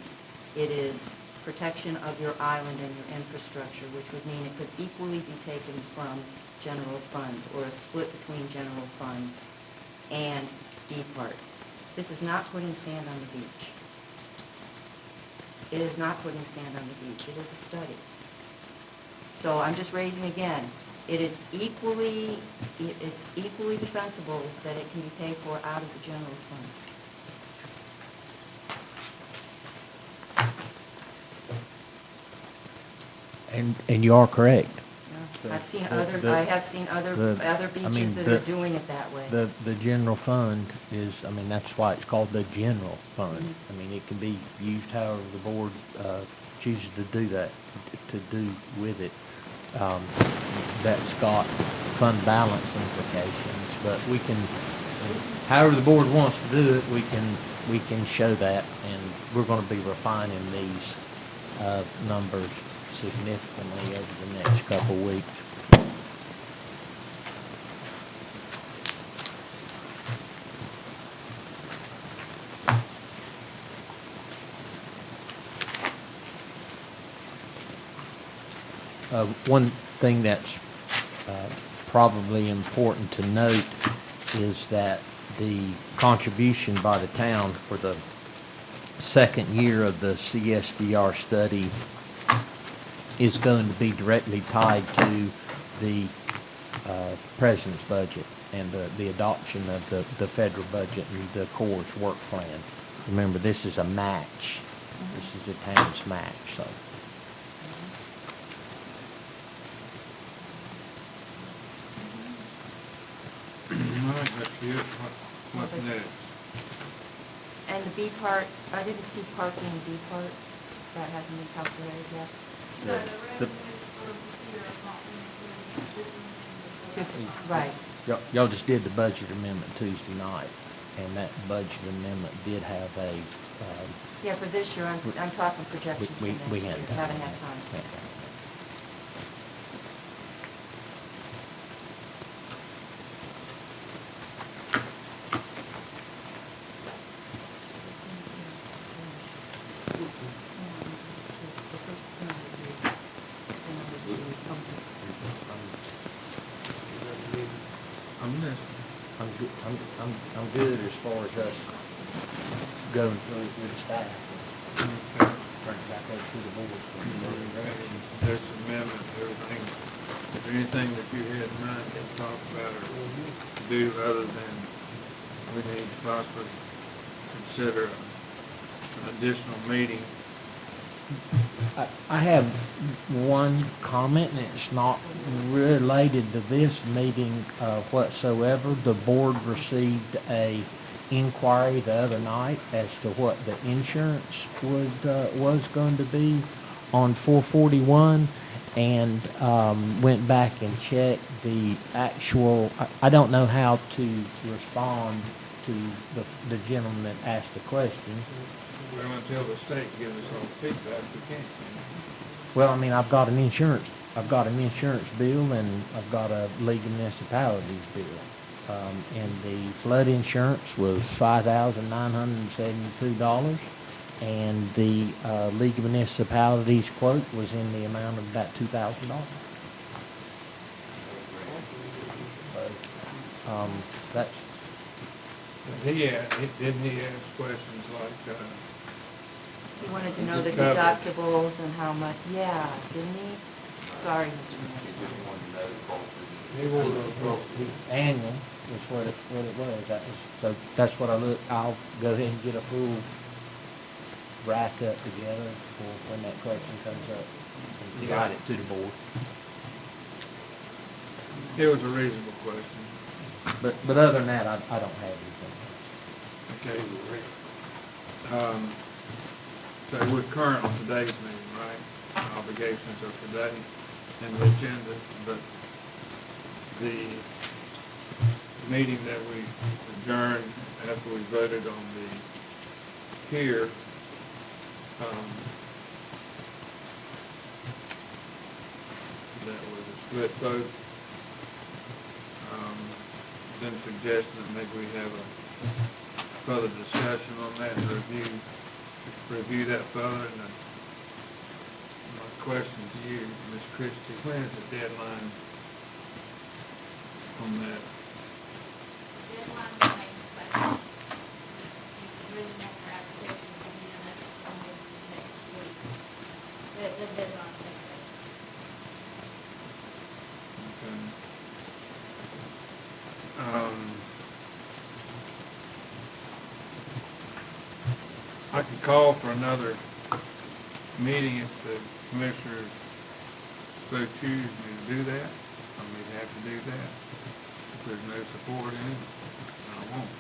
It is protection of your island and your infrastructure, which would mean it could equally be taken from general fund, or a split between general fund and E-Part. This is not putting sand on the beach. It is not putting sand on the beach. It is a study. So I'm just raising again, it's equally defensible that it can be paid for out of the general fund. And you are correct. I've seen The- other, the- I have seen other I mean, beaches that are doing it that way. The general fund is, I mean, that's why it's called the general fund. Mm-hmm. I mean, it can be used however the board chooses to do that, to do with it. That's got fund balance implications, but we can, however the board wants to do it, we can show that, and we're gonna be refining these numbers significantly over the next couple weeks. One thing that's probably important to note is that the contribution by the town for the second year of the CSDR study is going to be directly tied to the president's budget and the adoption of the federal budget and the Corps' work plan. Remember, this is a match. This is the town's match, so. All right, that's it. What's next? And the B part, I didn't see parking in B part. That hasn't been calculated yet. So the revenues for the pier have not been included. This is the- Right. Y'all just did the budget amendment Tuesday night, and that budget amendment did have a, Yeah, for this year, I'm talking projections for we next year. hadn't done Haven't that. had time. Yeah. I'm listening. I'm good as far as us going through with the staff. Okay. Turn it back over to the board for further direction. This amendment, everything, is there anything that you had in mind to talk about or do other than we need to possibly consider an additional meeting? I have one comment, and it's not related to this meeting whatsoever. The board received a inquiry the other night as to what the insurance was going to be on 441, and went back and checked the actual. I don't know how to respond to the gentleman that asked the question. Well, until the state gives us all the feedback, we can't. Well, I mean, I've got an insurance bill and I've got a League of Municipalities bill. And the flood insurance was $5,972. And the, League of Municipalities quote was in the amount of about $2,000. That's, Didn't he ask questions like, He wanted to know the Coverage. deductibles and how much, yeah, didn't he? Sorry, Mr. Mayor. annual was what it was. So that's what I'll go ahead and get a full rack up together for when that question comes up and provide it to the board. it was a reasonable question. But other than that, I don't have anything. Okay. So we're current on today's meeting, right? Obligations of today and the agenda, but the meeting that we adjourned after we voted on the pier, that was a split vote. Then suggested that maybe we have a further discussion on that and review that further. And my question to you, Ms. Christie, when is the deadline on that? Deadline remains the same. You really want your application to be in it on next week. The deadline is next week. Okay. I could call for another meeting if the commissioners so choose me to do that. I may have to do that. If there's no support in it, I won't.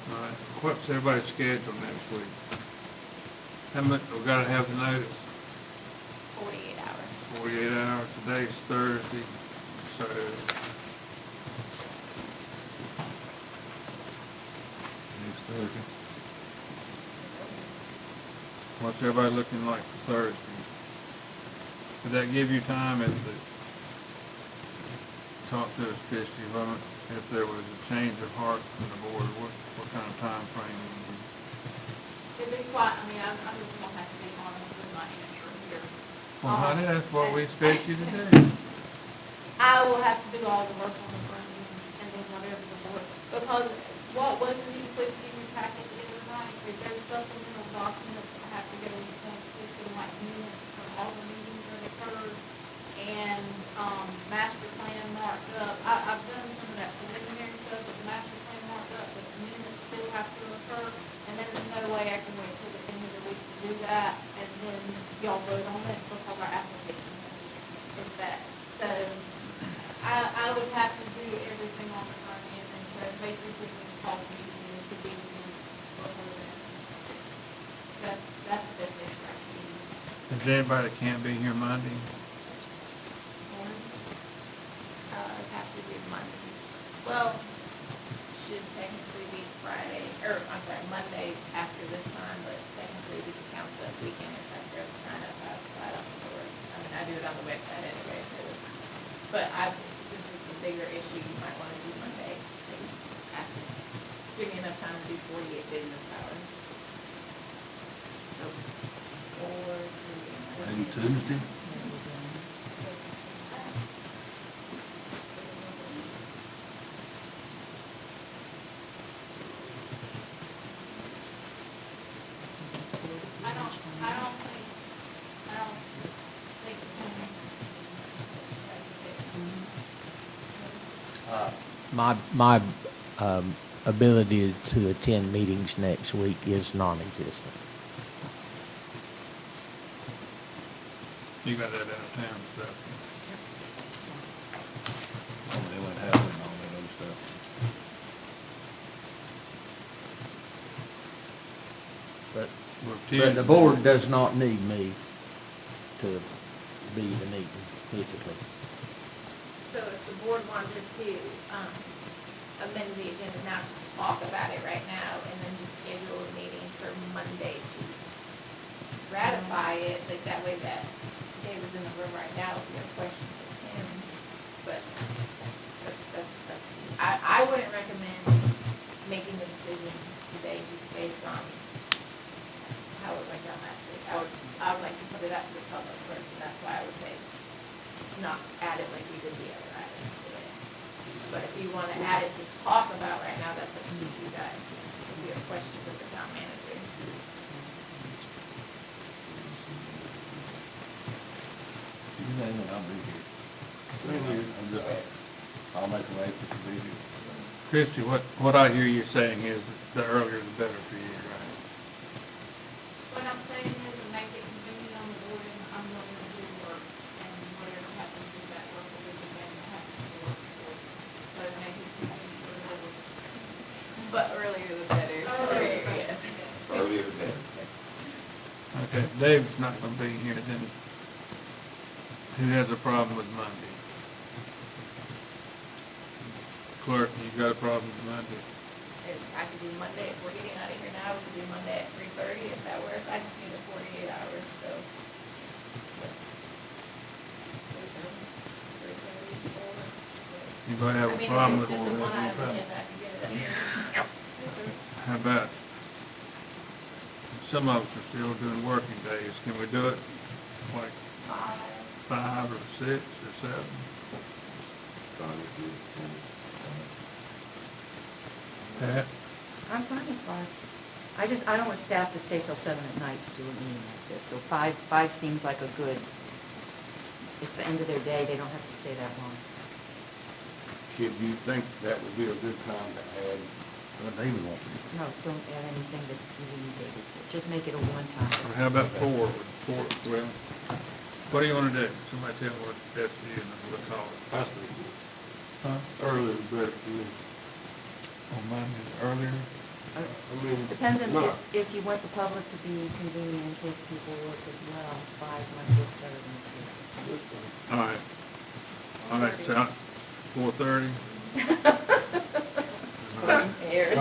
All right, what's everybody's schedule next week? How much, we gotta have the notice? 48 hours. 48 hours, today's Thursday, so Next Thursday. what's everybody looking like for Thursday? Did that give you time at the, talk to us, Christie, if there was a change of heart from the board, what kind of time frame would be? It'd be quite, I mean, I'm just gonna have to be honest with my answer here. Well, honey, that's what we expect you to do. I will have to do all the work on the front end and then whatever the board, because what wasn't included in your packet the other night, is there's supplemental documents that have to go in the point system, like minutes from all the meetings that occurred, and, master plan marked up. I've done some of that preliminary stuff with the master plan marked up, but the minutes still have to occur, and there's no way I can wait till the end of the week to do that, and then y'all vote on it because our application is that. So, I would have to do everything on the front end, and so basically when you call the meeting, it could be before then. That's the best way for Is there anybody that can't be here Monday? Have to do Monday. Well, should technically be Friday, or I'm sorry, Monday after this time, but technically we can count the weekend if I go sign up outside on the board. I mean, I do it on the website anyway, so, but since it's a bigger issue, you might want to do Monday, maybe after, give me enough time to do 48 business hours. So, Maybe Tuesday? I don't think My ability to attend meetings next week is non-existent. You got that out of town stuff. Oh, they went halfway and all that other stuff. But Tuesday. the board does not need me to be the meeting physically. board wanted to, amend the agenda now to talk about it right now and then just schedule a meeting for Monday to ratify it, like that way that David's in the room right now, if you have questions with him, but I wouldn't recommend making the decision today just based on how it went down last week. I would like to put it out to the public first, and that's why I would say not add it like we did the other items today. But if you want to add it to talk about right now, that's up to you guys. If you have questions with the town manager. You name it, I'll be here. I'll make a motion to be here. Christie, what I hear you saying is the earlier the better for you, right? What I'm saying is to make it convenient on the board, and I'm willing to do work, and whatever happens with that work will be the thing that happens to work for. So to make it convenient for the board. But earlier the better. Earlier. Yes. Earlier the better. Okay, Dave's not gonna be here, then who has a problem with Monday? Clerk, you got a problem with Monday? I could do Monday, if we're getting out of here now, we could do Monday at 3:30 if that works. I just need the 48 hours, so. 3:30, 4. Anybody have a I mean, problem if with? it's just a one-item agenda, I can get it up here. How about, some of us are still doing working days, can we do it like 5 or 6 or 7? Pat? I'm fine with 5. I don't want staff to stay till 7 at night to do a meeting like this, so 5 seems like a good, it's the end of their day, they don't have to stay that long. Should you think that would be a good time to add, what David wants to do? No, don't add anything that you need, David, just make it a one-time. Or how about 4? Well, what do you wanna do? Somebody tell me what's best for you, and we'll call it. I see. Huh? Earlier is better for me. On Monday, earlier? I mean, Depends on not- if you want the public to be convenient in case people work as well, 5 might work better than 3. All right, so 4:30? Hairs.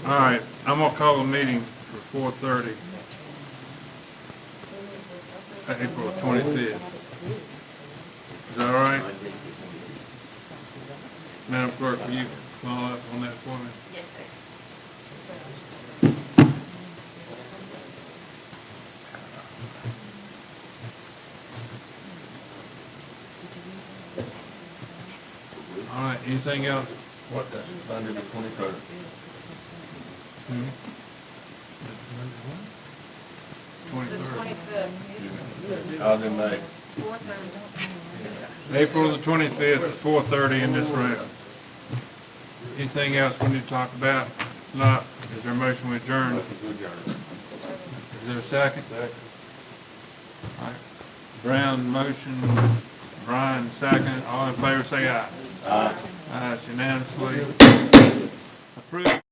All right, I'm gonna call a meeting for 4:30, April 25th. Is that all right? Madam Clerk, will you follow up on that for me? Yes, sir. All right, anything else? What, that's Sunday the 23rd? Hmm? The 23rd. I'll do May. 4:30. April the 25th at 4:30 in this room. Anything else we need to talk about? Not, is there a motion we adjourn? Is there a second? Second. All right. Brown motion, Brian second, all in favor say aye. Aye. Aye, it's unanimously approved.